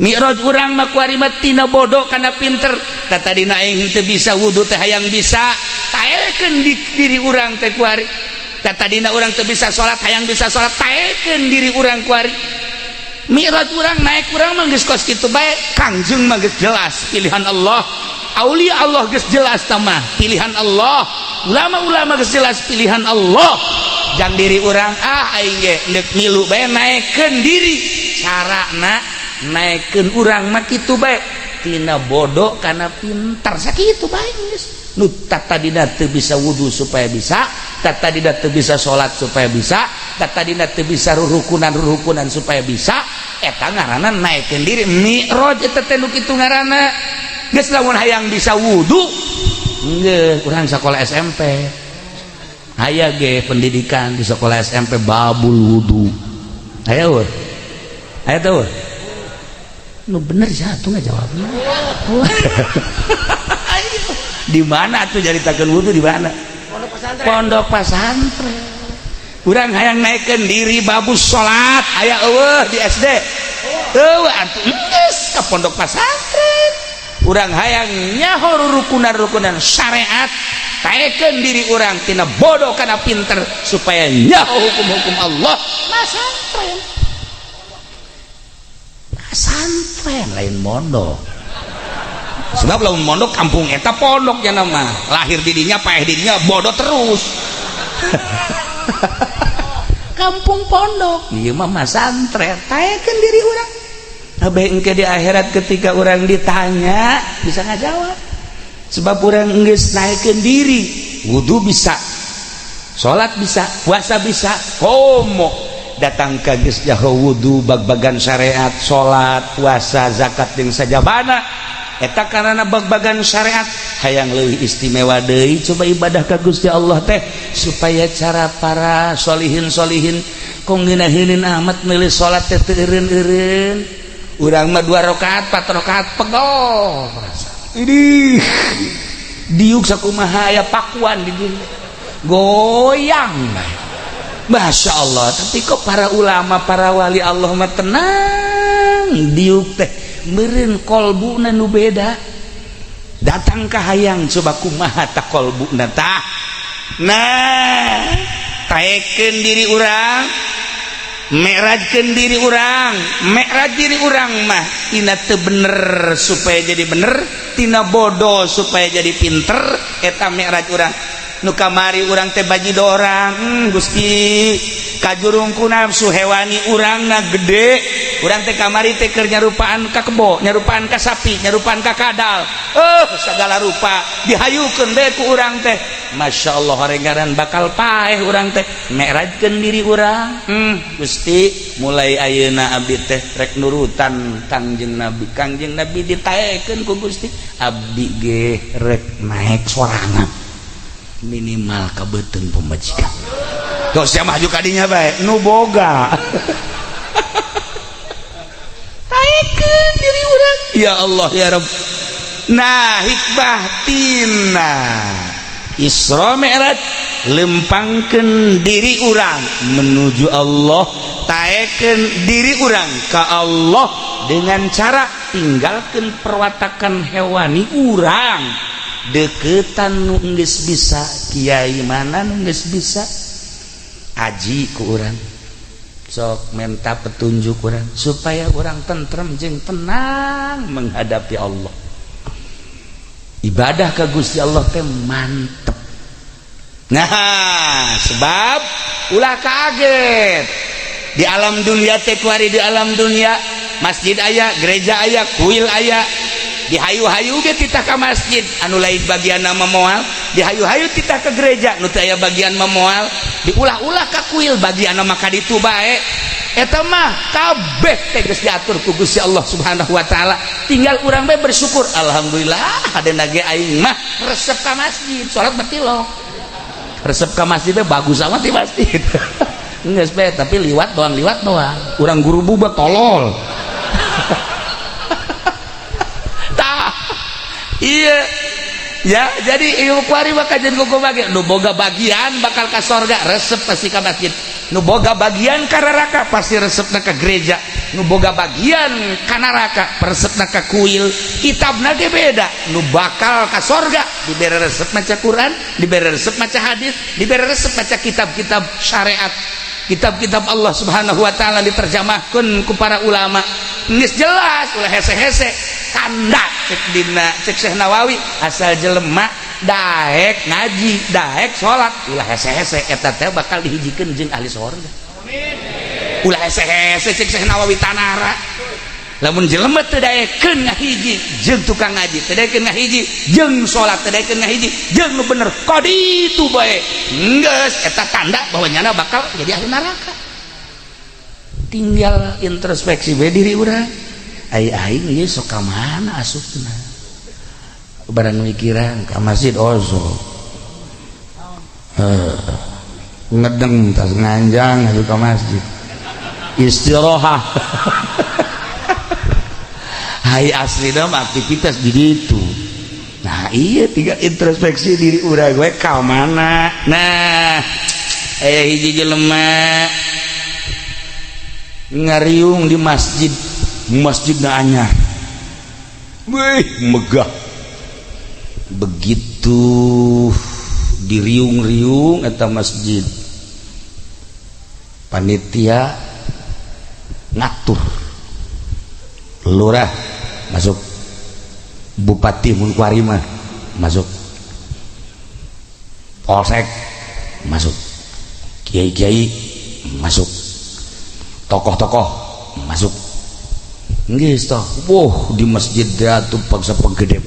mi'raj urang mah kuari mah tina bodoh kana pinter kata dina aing teu bisa wudu teh hayang bisa taekeun di diri urang teh kuari kata dina urang teu bisa salat hayang bisa salat taekeun diri urang kuari mi'raj urang naik urang mah geus kos kitu bae Kangjeng mah geus jelas pilihan Allah aulia Allah geus jelas tamah pilihan Allah ulama-ulama geus jelas pilihan Allah jang diri urang aing ge neuk milu bae naekeun diri carana naikeun urang mah kitu bae tina bodoh kana pintar sakitu bae geus nu tatadina teu bisa wudu supaya bisa tatadina teu bisa salat supaya bisa tatadina teu bisa rurukunan supaya bisa eta ngaranna naikeun diri mi'raj eta teh nu kitu ngaranna geus lamun hayang bisa wudu geus urang sakola SMP aya ge pendidikan di sekolah SMP babul wudu aya weh aya teu nu bener satu nggak jawabnya di mana tuh jaritakeun wudu di mana pondok pesantren urang hayang naikeun diri babus salat aya eueuh di SD eueuh atuh geus ka pondok pesantren urang hayang nyaho rukunan syariat taekeun diri urang tina bodoh kana pinter supaya nyaho hukum-hukum Allah pesantren lain mondok sebab lamun mondok kampung eta pondok nya nama lahir didinya paeh didinya bodoh terus kampung pondok ieu mah pesantren taekeun diri urang abe engke di akhirat ketika urang ditanya bisa ngajawab sebab urang geus naekeun diri wudu bisa salat bisa puasa bisa komo datang ka geus jaho wudu bag-bagan syariat salat puasa zakat jeung sajabana eta karana bag-bagan syariat hayang leuwih istimewa deui coba ibadah ka Gusti Allah teh supaya cara para solihin kong ngeunaheun amat milih salat teh teu eureun-eureun urang mah 2 rakaat 4 rakaat pegol idih diuk sakumaha aya pakuan di dieu goyang Masya Allah. Tapi kok para ulama para wali Allah mah tenang diuk teh meureun kolbuna nu beda datang ka hayang coba kumaha ta kolbuna tah nah taekeun diri urang mi'rajkeun diri urang mi'raj diri urang mah tina teu bener supaya jadi bener tina bodoh supaya jadi pinter eta mi'raj urang nu kamari urang teh bajido orang Gusti kajurungku nafsu hewani urangna gede urang teh kamari teh keur nyarupaan ka kebo nyarupaan ka sapi nyarupaan ka kadal segala rupa dihayukeun deui ku urang teh Masya Allah horengaran bakal paeh urang teh mi'rajkeun diri urang Gusti mulai ayeuna abdi teh rek nurutan Kangjeng Nabi ditaekeun ku Gusti abdi ge rek naek sorangan minimal kabeuteung pemajikan tos sia maju kadinya bae nu boga taekeun diri urang ya Allah ya Rabb. Nah hikmah tina Isra Mi'raj lempangkeun diri urang menuju Allah, taekeun diri urang ka Allah dengan cara tinggalkeun perwatakan hewani urang, deketan nu geus bisa, kiai mana nu geus bisa aji ku urang, sok minta petunjuk urang supaya urang tentrem jeung tenang menghadapi Allah. Ibadah ka Gusti Allah teh mantep. Nah, sebab ulah kaget di alam dunia teh kuari di alam dunia masjid aya, gereja aya, kuil aya, dihayu-hayu ge titah ka masjid anu lain bagian nama moal, dihayu-hayu titah ke gereja nu teu aya bagian memoal, diulah-ulah ka kuil bagian nama ka ditu bae. Eta mah kabeh teh geus diatur ku Gusti Allah Subhanahu wa taala. Tinggal urang bae bersyukur, alhamdulillah hadeuna ge aing mah resep ka masjid, salat betilok. Resep ka masjid teh bagus amat di masjid. Geus bae tapi liwat doang. Urang guru buba tolol. Tah. Iya. Ya, jadi ieu kuari bakal jadi gogo bagian nu boga bagian bakal ka sorga resep pasti ka masjid, nu boga bagian ka neraka pasti resepna ka gereja, nu boga bagian ka neraka resepna ka kuil. Kitabna ge beda, nu bakal ka sorga dibere resep maca Quran, dibere resep maca hadis, dibere resep maca kitab-kitab syariat, kitab-kitab Allah Subhanahu wa taala diterjemahkeun ku para ulama. Geus jelas ulah hese-hese kanda cek dina cek Syekh Nawawi asal jelema daek ngaji daek salat ulah hese-hese eta teh bakal dihijikeun jeung ahli surga. Amin. Ulah hese-hese cek Syekh Nawawi tanara. Lamun jelema teu daekeun ngahiji jeung tukang ngaji, teu daekeun ngahiji jeung salat, teu daekeun ngahiji jeung nu bener kaditu bae. Geus eta tanda bahwa nyana bakal jadi ahli neraka. Tinggal introspeksi bae diri urang. Aing ieu sok ka mana asupna? Barang mikiran ka masjid ozo. Ngedeng tas nganjang asup ka masjid. Istirahat. Hai asli mah aktivitas di ditu. Nah, iya tinggal introspeksi diri urang we ka mana. Nah, aya hiji jelema ngariung di masjidna anyar, megah. Begitu diriung-riung eta masjid, panitia ngatur, lurah masuk, bupati mun kuari mah masuk, polsek masuk, kiai-kiai masuk, tokoh-tokoh masuk. Geus toh. Di masjid atuh paksa penggede.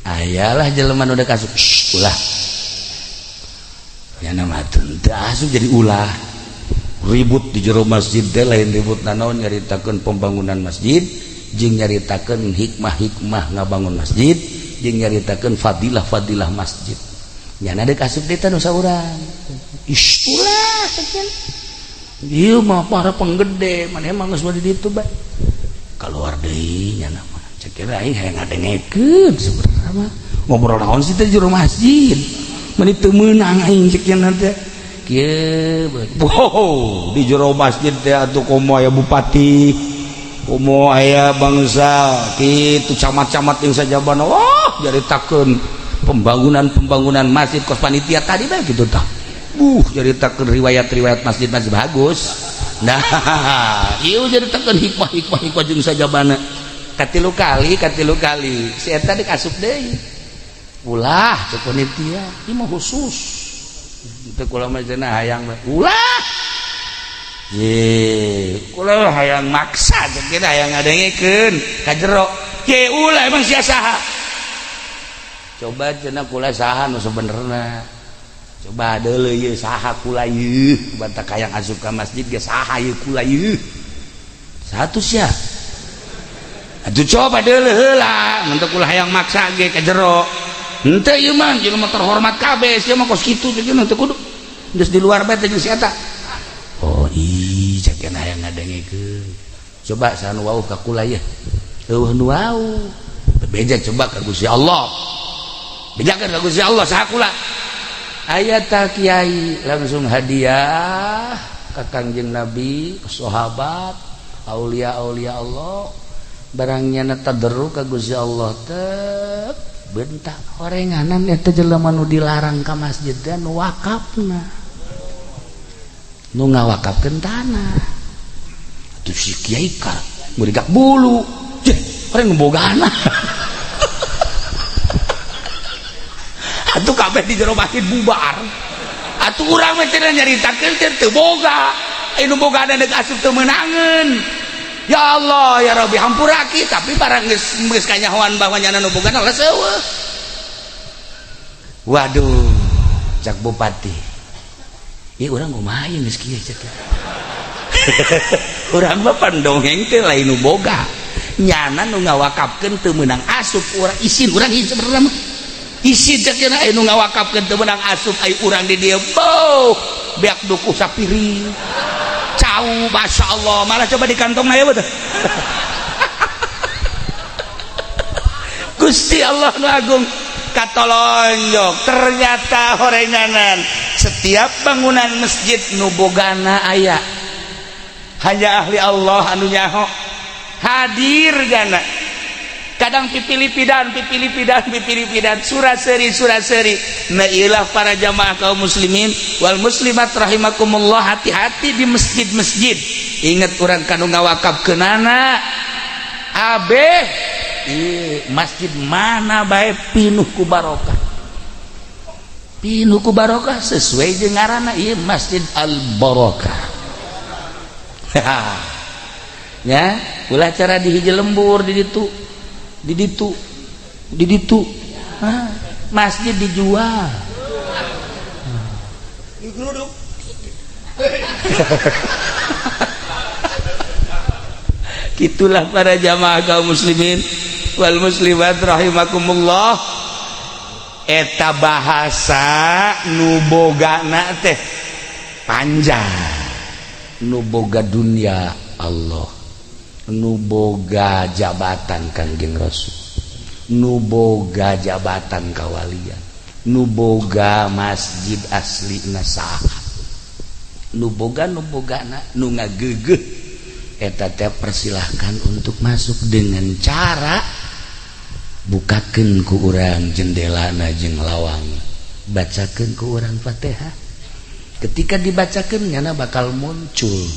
Ayalah jelema nu kasuk. Ulah. Ya nama teu asup jadi ulah. Ribut di jero masjid teh lain ribut nanaon nyaritakeun pembangunan masjid, jeung nyaritakeun hikmah-hikmah ngabangun masjid, jeung nyaritakeun fadilah-fadilah masjid. Nyana deuk asup deui nu saurang. Ulah sakian. Ieu mah para penggede, maneh mah geus di ditu bae. Kaluar deui nya mah. Cek aing hayang ngadengekeun sebenarnya mah. Ngobrol naon sih teh jero masjid. Meni teu meunang aing cek nya teh. Kieu di jero masjid teh atuh komo aya bupati, komo aya bangsa, kitu camat-camat yang sajabana. Wah, jaritakeun pembangunan masjid kos panitia tadi bae kitu tah. Jaritakeun riwayat-riwayat masjid-masjid bagus. Nah, ieu jaritakeun hikmah jeung sajabana. Katilu kali si eta deuk asup deui. Ulah cek panitia, ieu mah khusus. Teu kula mah cenah hayang ulah. Ye, kula hayang maksa cek kita hayang ngadengekeun ka jero. Ye ulah emang sia saha? Coba cenah kula saha nu sabenerna. Coba deuleu ieu saha kula ieu banta hayang asup ka masjid ge saha ieu kula ieu. Satu sia. Atuh coba deuleu heula mun teu kula hayang maksa ge ka jero. henteu ieu mah jelema terhormat kabeh sia mah kos kitu jeung teu kudu geus di luar bae teh geus eta oh ih ceuk hayang ngadengikeun coba sanu wauh ka kula ya eueuh nu wauh beja coba ka Gusti Allah bejakeun ka Gusti Allah saha kula aya tah kiai langsung hadiah ka Kangjeng Nabi ka sahabat aulia-aulia Allah barangnya tadarru ka Gusti Allah teh bentak horenganan eta jelema nu dilarang ka masjid dan wakafna nu ngawakafkeun tanah atuh si kiai ka murigak bulu jeh orang ngembogana atuh kabeh di jero masjid bubar atuh urang mah teh nyaritakeun teu boga anu boga ada asup teu meunangeun ya Allah ya Rabbi hampuraki tapi barang geus kanyahoan bahwa nyana nu bogana lah seueuh waduh cak bupati ieu urang kumaha ieu geus kieu cek urang mah pandongeng teh lain nu boga nyana nu ngawakafkeun teu meunang asup urang isin urang ieu sebenarnya mah isin cek cenah anu ngawakafkeun teu meunang asup ai urang di dieu boh beak duku sapiring cau masya Allah malah coba di kantong na ya betul Gusti Allah nu agung katolonjok ternyata horenganan setiap bangunan masjid nu bogana aya hanya ahli Allah anu nyaho hadir gana kadang pipilipidan surah seri nah ilah para jamaah kaum muslimin wal muslimat rahimakumullah hati-hati di masjid-masjid ingat urang kanu ngawakafkeunana abeh masjid mana bae pinuh ku barokah sesuai jeung ngaranna ieu Masjid Al Barokah ya ulah cara di hiji lembur di ditu masjid dijual gitulah para jamaah kaum muslimin wal muslimat rahimakumullah eta bahasa nu bogana teh panjang nu boga dunia Allah nu boga jabatan Kangjeng Rasul nu boga jabatan kawalian nu boga masjid asli nasaha nu bogana nu ngageugeuh eta teh persilahkan untuk masuk dengan cara bukakeun ku urang jendelana jeung lawang bacakeun ku urang Fatihah ketika dibacakeun nyana bakal muncul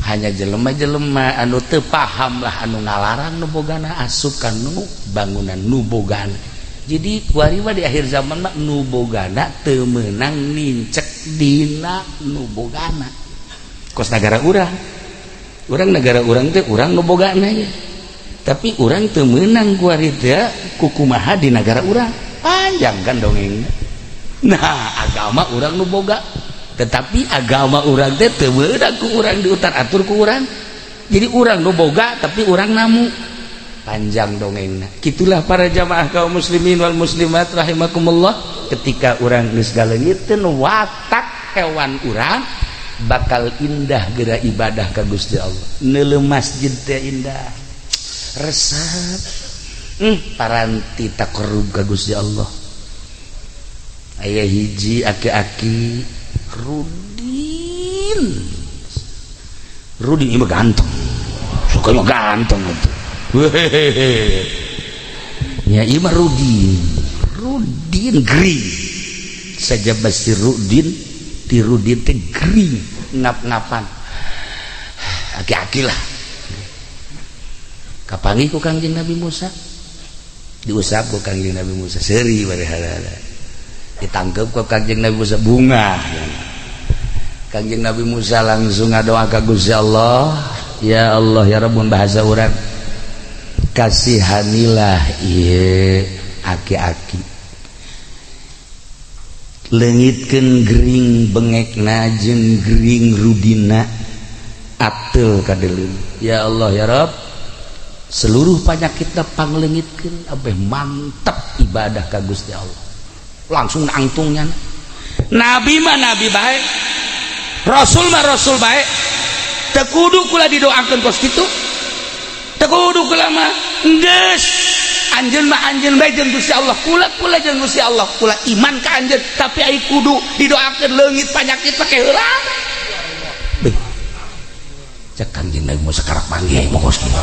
hanya jelema-jelema anu teu paham lah anu ngalarang nu bogana asup ka nu bangunan nu bogana jadi kuari mah di akhir zaman mah nu bogana teu meunang nincek dina nu bogana kos negara urang negara urang teh urang nu bogana ya tapi urang teu meunang kuari teh kukumaha di negara urang panjang kan dongeng nah agama urang nu boga tetapi agama urang teh teu beunang ku urang diutar atur ku urang jadi urang nu boga tapi urang namu panjang dongengna gitulah para jamaah kaum muslimin wal muslimat rahimakumullah ketika urang geus galeungiteun watak hewan urang bakal indah geura ibadah ka Gusti Allah neuleuh masjid teh indah resep paranti taqarrub ka Gusti Allah aya hiji aki-aki Rudin ini ganteng suka mah ganteng itu ya ini mah Rudin green saja basti Rudin di Rudin teh green ngap-ngapan aki-aki lah kapangi ku Kangjeng Nabi Musa diusap ku Kangjeng Nabi Musa seri barehara ditangkep ku Kangjeng Nabi Musa bunga Kangjeng Nabi Musa langsung ngadoa ka Gusti Allah ya Allah ya Rabbun bahasa urang kasihanilah ieu aki-aki leungitkeun gering bengekna jeung gering rudina atel ka deuleuh ya Allah ya Rabb seluruh penyakitna panglengitkeun abeh mantep ibadah ka Gusti Allah langsung angtungnya. Nabi mah nabi bae, rasul mah rasul bae, teu kudu kula didoakeun kos kitu, teu kudu kula mah geus anjeun mah anjeun bae jeung Gusti Allah, kula jeung Gusti Allah, kula iman ka anjeun tapi ai kudu didoakeun leungit panyakit pakai heula. Beuh cek Kanjeng Nabi mau sekarak panggih mau kos kitu.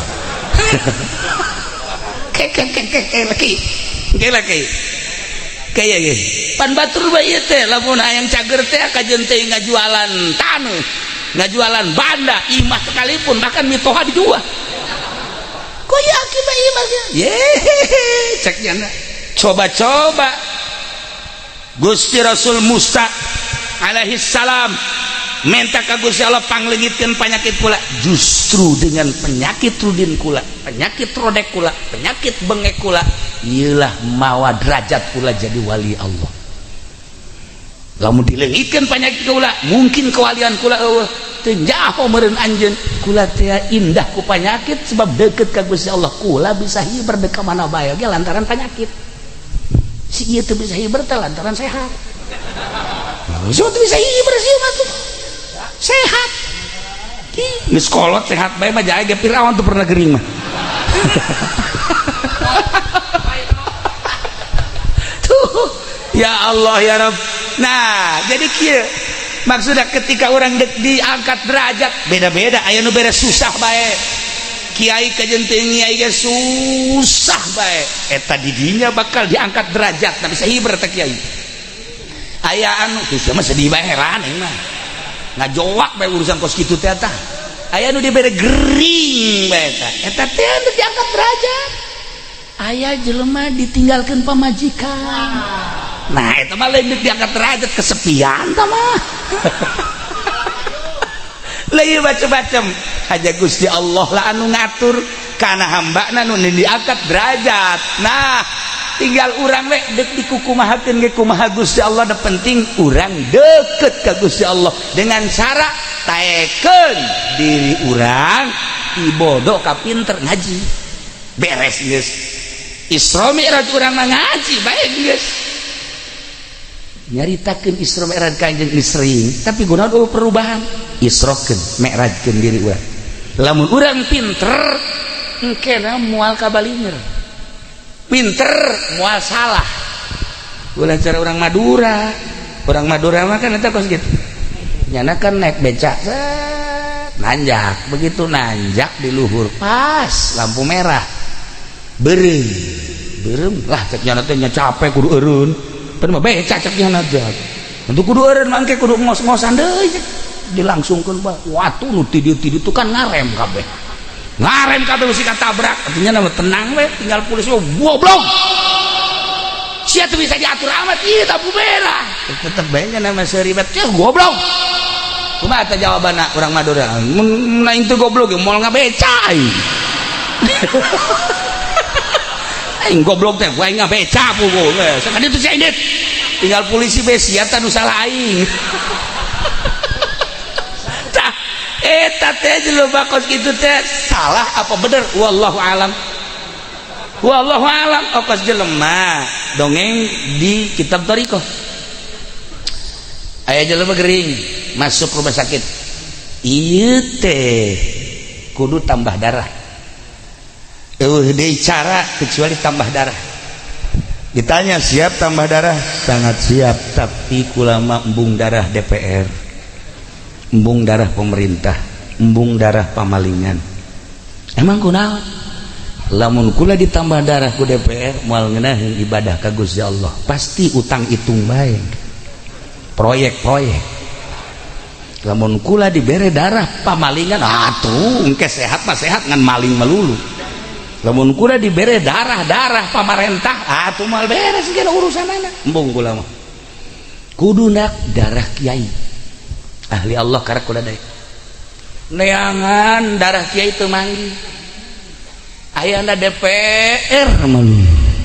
Laki kayak gitu pan batur bayi teh lamun hayang cager teh kajeun teh ngajualan taneuh ngajualan banda imah sekalipun bahkan mitoha dijual koya akibat imah ye ceknya coba-coba Gusti Rasul Musa alaihi salam minta ka Gusti Allah panglengitkeun penyakit kula, justru dengan penyakit rudin kula, penyakit rodek kula, penyakit bengek kula, ieulah mawa derajat kula jadi wali Allah. Lamun dileungitkeun penyakit kula, mungkin kewalian kula eueuh teu nyaho meureun anjeun, kula teh indah ku penyakit sebab deukeut ka Gusti Allah, kula bisa hiber deuk ka mana bae ge lantaran penyakit. Si ieu teu bisa hiber teh lantaran sehat. So teu bisa hiber sih mah tuh. Sehat geus kolot sehat bae mah jae ge Firaun tuh pernah gering mah. Tuh ya Allah ya Rabb. Nah jadi kieu maksudnya ketika orang diangkat derajat beda-beda aya nu beres susah bae kiai kajeun teu kiai ge susah bae eta di dinya bakal diangkat derajat tapi bisa hiber teh kiai aya anu geus mah sedih bae heran mah ngajowak bae urusan kos kitu teh tah aya nu dibere gering bae eta teh anu diangkat derajat aya jelema ditinggalkeun pamajikan nah eta mah lain diangkat derajat kesepian tah mah lain macam-macam aja Gusti Allah lah anu ngatur kana hambana nu diangkat derajat. Nah tinggal urang we deuk dikukumahakeun ge kumaha Gusti Allah, da penting urang deukeut ka Gusti Allah dengan cara taekeun diri urang ibodo ka pinter ngaji beres geus. Isra Mi'raj urang mah ngaji bae geus nyaritakeun Isra Mi'raj Kanjeng Isri tapi guna perubahan isrokeun mi'rajkeun diri urang. Lamun urang pinter engkena moal kabalinger, pinter moal salah. Ulah cara orang Madura mah kan eta kos gitu nyana kan naik beca nanjak begitu nanjak di luhur pas lampu merah berem lah cek nyana teh nya capek kudu eureun pan mah beca cek nyana teh untuk kudu eureun mangke kudu ngos-ngosan deui dilangsungkeun bah watu nu tidieu-tidieu tu kan ngarem kabeh mesti katabrak artinya nama tenang we tinggal polisi goblok sia teu bisa diatur amat ieu lampu merah tetep bae nama seribet teh goblok kumaha teh jawabanna urang Madura mun aing teu goblok ge moal ngabeca aing goblok teh aing ngabeca puguh sakaditu sia indit tinggal polisi be sia teh nu salah aing eta teh jelema kos kitu teh salah apa bener wallahu alam kos jelema dongeng di kitab Thariqah aya jelema gering masuk rumah sakit ieu teh kudu tambah darah deui cara kecuali tambah darah ditanya siap tambah darah sangat siap tapi kula mah embung darah DPR embung darah pemerintah, embung darah pamalingan. Emang kunaon? Lamun kula ditambah darah ku DPR moal ngeunaheun ibadah ka Gusti Allah, pasti utang itung bae. Proyek-proyek. Lamun kula dibere darah pamalingan, atuh engke sehat mah sehat ngan maling melulu. Lamun kula dibere darah pamarentah, atuh moal beres ge urusanana. Embung kula mah. Kuduna darah kiai. Ahli Allah karek kula daek neangan darah kiai teu manggih ayana DPR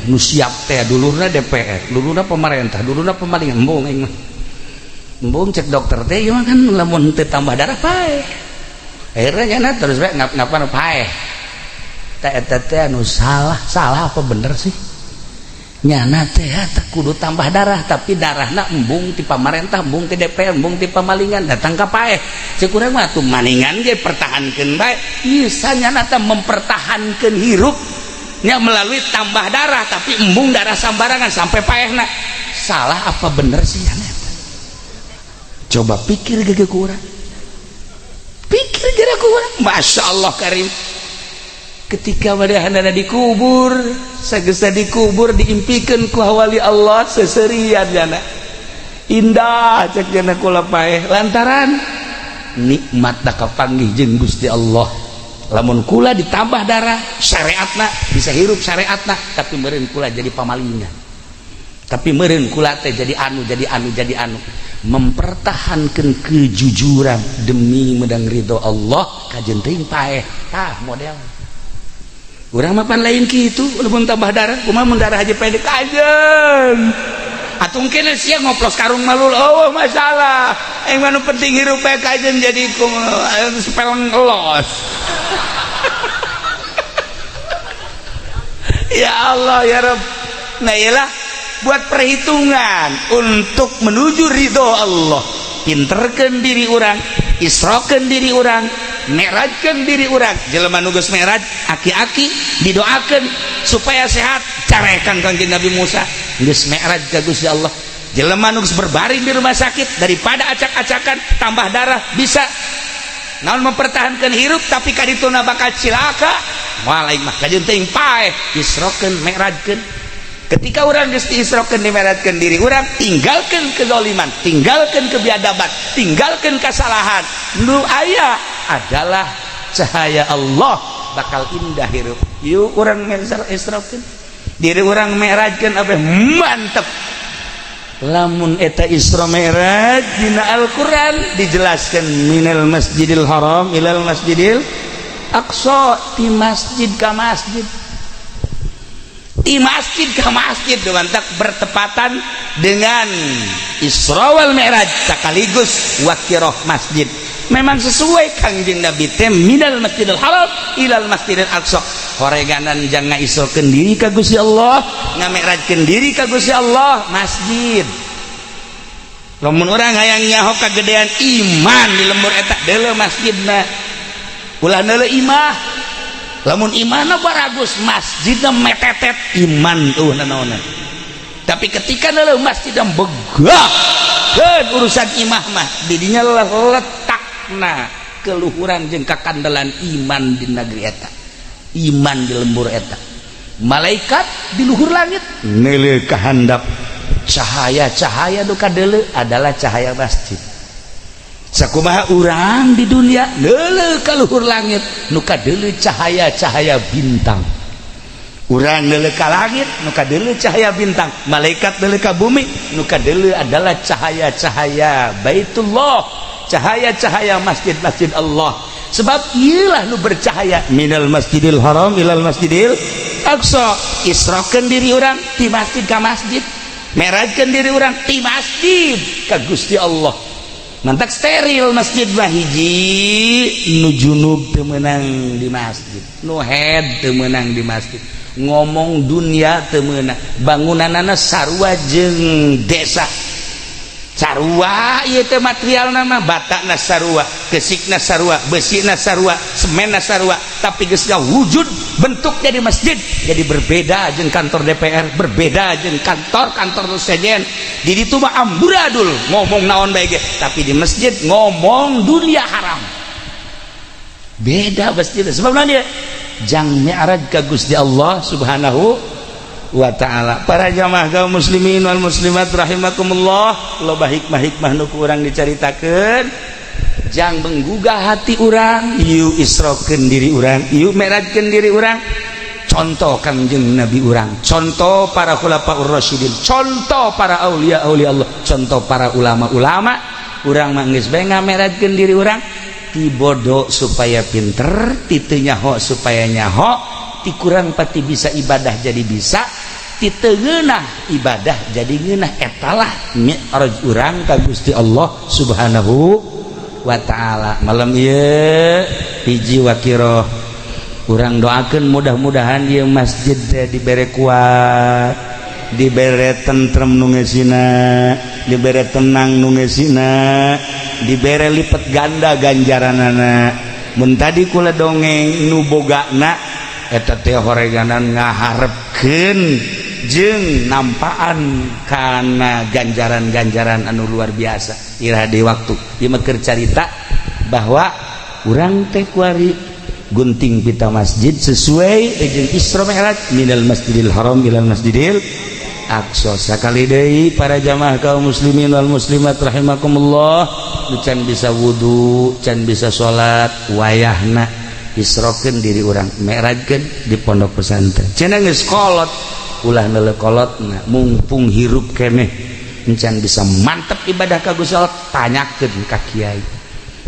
nu siap teh dulurna DPR dulurna pemerintah dulurna pemalingan embung aing mah embung cek dokter teh ieu kan lamun teu tambah darah pae akhirnya nyana terus bae ngap-ngapan pae eta teh anu salah apa bener sih nyana teh tak kudu tambah darah tapi darahna embung ti pamarentah embung ti DPR embung ti pamalingan datang ka paeh cek urang mah tuh maningan ge pertahankeun bae bisa nyana teh mempertahankeun hirup nya melalui tambah darah tapi embung darah sambarangan sampai paehna salah apa bener sih nyana coba pikir ge kurang pikir ge kurang Masya Allah Karim ketika wadahana dikubur sagesa dikubur diimpikeun ku wali Allah seserian jana indah cek jana kula paeh lantaran nikmat da kapanggih jeung Gusti Allah lamun kula ditambah darah syariatna bisa hirup syariatna tapi meureun kula jadi pamalingan tapi meureun kula teh jadi anu mempertahankan kejujuran demi medang ridho Allah kajen teuing paeh tah model urang mah pan lain kitu lamun tambah darah kumaha mun darah aja pendek kajen atuh kene sia ngoplos karung malul oh masalah yang mana penting hirup kajen jadi sepeleng los ya Allah ya Rabb nah ialah buat perhitungan untuk menuju ridho Allah pinterkeun diri urang isrokeun diri urang merajkeun diri urang jelema nu geus meraj aki-aki didoakeun supaya sehat carekan Kangjeng Nabi Musa geus meraj ka Gusti Allah jelema nu geus berbaring di rumah sakit daripada acak-acakan tambah darah bisa naon mempertahankan hirup tapi kadituna bakal cilaka walaik mah kajeun teuing paeh isrokeun merajkeun ketika orang geus diisrokeun dimeratkeun diri orang tinggalkeun kezaliman tinggalkeun kebiadaban tinggalkeun kesalahan nu aya adalah cahaya Allah bakal indah hirup yuk urang isrokeun diri urang merajkeun abeh mantep lamun eta Isra Mi'raj dina Al-Qur'an dijelaskan minal masjidil haram ilal masjidil aqsa ti masjid ka masjid di masjid ke masjid dengan tak bertepatan dengan Isra wal Mi'raj sekaligus wakiroh masjid memang sesuai Kangjeng Nabi teh minal masjidil haram ilal masjidil aqsa horeganan jangan ngaisrokeun diri ka Gusti Allah ngami'rajkeun diri ka Gusti Allah masjid lamun urang hayang nyaho kagedean iman di lembur eta deuleu masjidna ulah deuleu imah lamun imanna baragus masjidna metetet iman tuh nanaonan tapi ketika deuleu masjidna begah keun urusan imah mah didinya letakna keluhuran jeung kakandelan iman di negeri eta iman di lembur eta malaikat di luhur langit neuleuh ka handap cahaya-cahaya nu kadeuleu adalah cahaya masjid sakumaha urang di dunia neuleuh ka luhur langit nu kadeuleu cahaya-cahaya bintang urang neuleuh ka langit nu kadeuleu cahaya bintang malaikat neuleuh ka bumi nu kadeuleu adalah cahaya-cahaya Baitullah cahaya-cahaya masjid-masjid Allah sebab iyalah nu bercahaya minal masjidil haram ilal masjidil aqsa isrokeun diri urang ti masjid ka masjid merajkeun diri urang ti masjid ka Gusti Allah mantak steril masjid mah hiji nu junub teu meunang di masjid nu head teu meunang di masjid ngomong dunia teu meunang bangunanana sarua jeung desa sarua ieu teh materialna mah batakna sarua kesikna sarua besina sarua semenna sarua tapi geus wujud bentuk jadi masjid jadi berbeda jeung kantor DPR berbeda jeung kantor sejen di ditu mah amburadul ngomong naon bae ge tapi di masjid ngomong dunia haram beda masjid sebab naon dia jang mi'raj ka Gusti Allah Subhanahu wa ta'ala para jamaah kaum muslimin wal muslimat rahimakumullah loba hikmah-hikmah nu ku urang dicaritakeun jang menggugah hati urang ieu isrokeun diri urang ieu mi'rajkeun diri urang contoh Kangjeng Nabi urang contoh para khulafaur rasyidin contoh para aulia Allah contoh para ulama-ulama urang mah geus bae ngami'rajkeun diri urang ti bodoh supaya pinter ti teu nyaho supaya nyaho ti kurang pati bisa ibadah jadi bisa ti teu ngeunah ibadah jadi ngeunah etalah mi'raj urang ka Gusti Allah Subhanahu wa ta'ala malam ieu hiji wakiroh Urang doakeun mudah-mudahan ieu masjid dibere kuat, dibere tentrem nu ngeusina, dibere tenang nu ngeusina, dibere lipat ganda ganjaranana. Mun tadi kula dongeng nu bogana eta teh horeganan ngaharepkeun jeung nampaan kana ganjaran-ganjaran anu luar biasa. Iraha di waktu ieu mah keur carita bahwa urang teh kuari gunting pita masjid sesuai jeung Isra Mi'raj minal Masjidil Haram ilal Masjidil Aqsa. Sakali deui para jamaah kaum muslimin wal muslimat rahimakumullah, can bisa wudu, can bisa salat, wayahna isrokeun diri urang, mi'rajkeun di pondok pesantren. Cenah geus kolot, ulah neuleuh kolotna, mumpung hirup keneh, can bisa mantep ibadah ka Gusti Allah, tanyakeun ka kiai.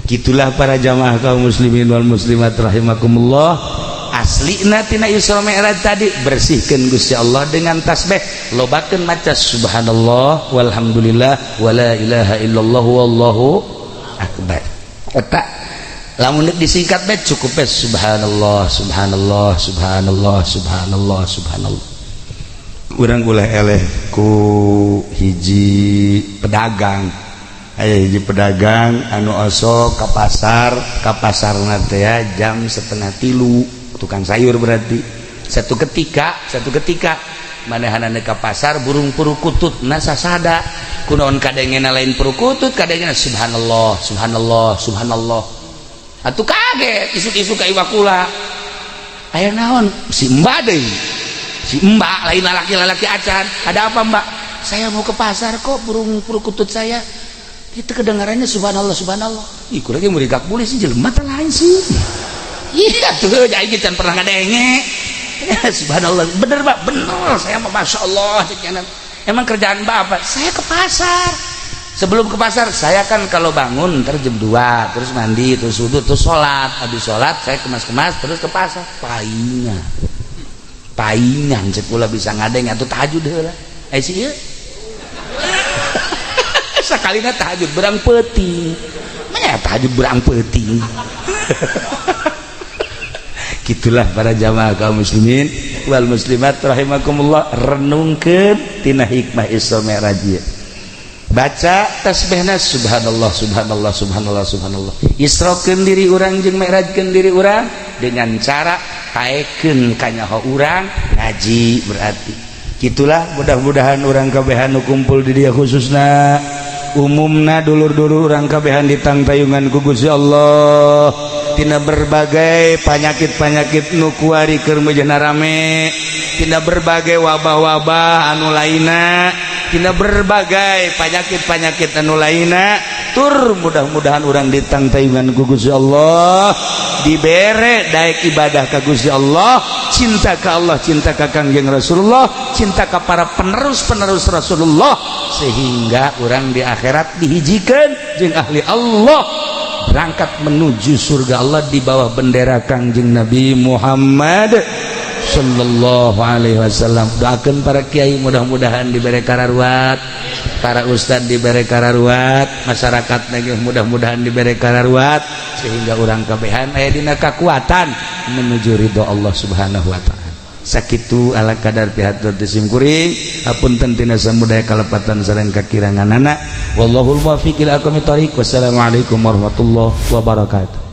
Gitulah para jamaah kaum muslimin wal muslimat rahimakumullah, aslina tina Isra Mi'raj tadi bersihkeun Gusti Allah dengan tasbih, lobakeun maca subhanallah walhamdulillah wala ilaha illallah wallahu akbar. Eta lamun disingkat bae cukup bae subhanallah subhanallah subhanallah subhanallah subhanallah. Urang ulah eleh ku hiji pedagang, aya hiji pedagang anu osok ka pasarna teh jam 2:30, tukang sayur berarti. Satu ketika manehanana ka pasar burung purukutut na sasada kunaon kadengena lain purukutut kadengena subhanallah subhanallah subhanallah. Atuh kaget isuk-isuk ka iwa kula, aya naon si mbak deui, si mbak lain lalaki acan. Ada apa mbak? Saya mau ke pasar kok, burung purukutut saya itu kedengarannya subhanallah subhanallah. Ih kurang mau digak boleh sih jelema teh lain sih. Iya tuh aing can pernah ngadenge. Ya, subhanallah. Bener Pak, bener. Saya mah masyaallah. Emang kerjaan Mbak apa? Saya ke pasar. Sebelum ke pasar saya kan kalau bangun ntar jam 2 terus mandi terus wudu terus sholat. Habis sholat saya kemas-kemas terus ke pasar. Paingan cek pula bisa ngadeng atuh tahajud heula. Ai sih ieu. Sakalina tahajud berang peuting, manya tahajud berang peuting. Gitulah para jamaah kaum muslimin wal muslimat rahimakumullah, renungkeun tina hikmah Isra Mi'raj. Baca tasbihna subhanallah subhanallah subhanallah subhanallah. Isrokeun diri urang jeung mi'rajkeun diri urang dengan cara taekeun ka nyaho urang ngaji berarti. Gitulah mudah-mudahan urang kabehan nu kumpul di dieu khususna umumna dulur-dulur urang kabehan ditangtayungan ku Gusti Allah tina berbagai penyakit-penyakit nu kuari keur meujana rame, tina berbagai wabah-wabah anu lainna, tina berbagai penyakit-penyakit anu lainna. Tur mudah-mudahan urang ditangtayungan ku Gusti Allah, dibere daek ibadah ka Gusti Allah, cinta ka Allah, cinta ka Kangjeng Rasulullah, cinta ka para penerus-penerus Rasulullah, sehingga orang di akhirat dihijikeun jeung ahli Allah, berangkat menuju surga Allah di bawah bendera Kangjeng Nabi Muhammad sallallahu alaihi wasallam. Doakeun para kiai mudah-mudahan dibere kararuat, para ustad dibere kararuat, masyarakat nage mudah-mudahan dibere kararuat, sehingga urang kabehan aya dina kakuatan menuju ridho Allah Subhanahu wa taala. Sakitu ala kadar pihatur tisim kuring, hapunten tina samudaya kalepatan sareng kakiranganana. Wallahul muwaffiq ila aqwamit thoriq. Wassalamualaikum warahmatullahi wabarakatuh.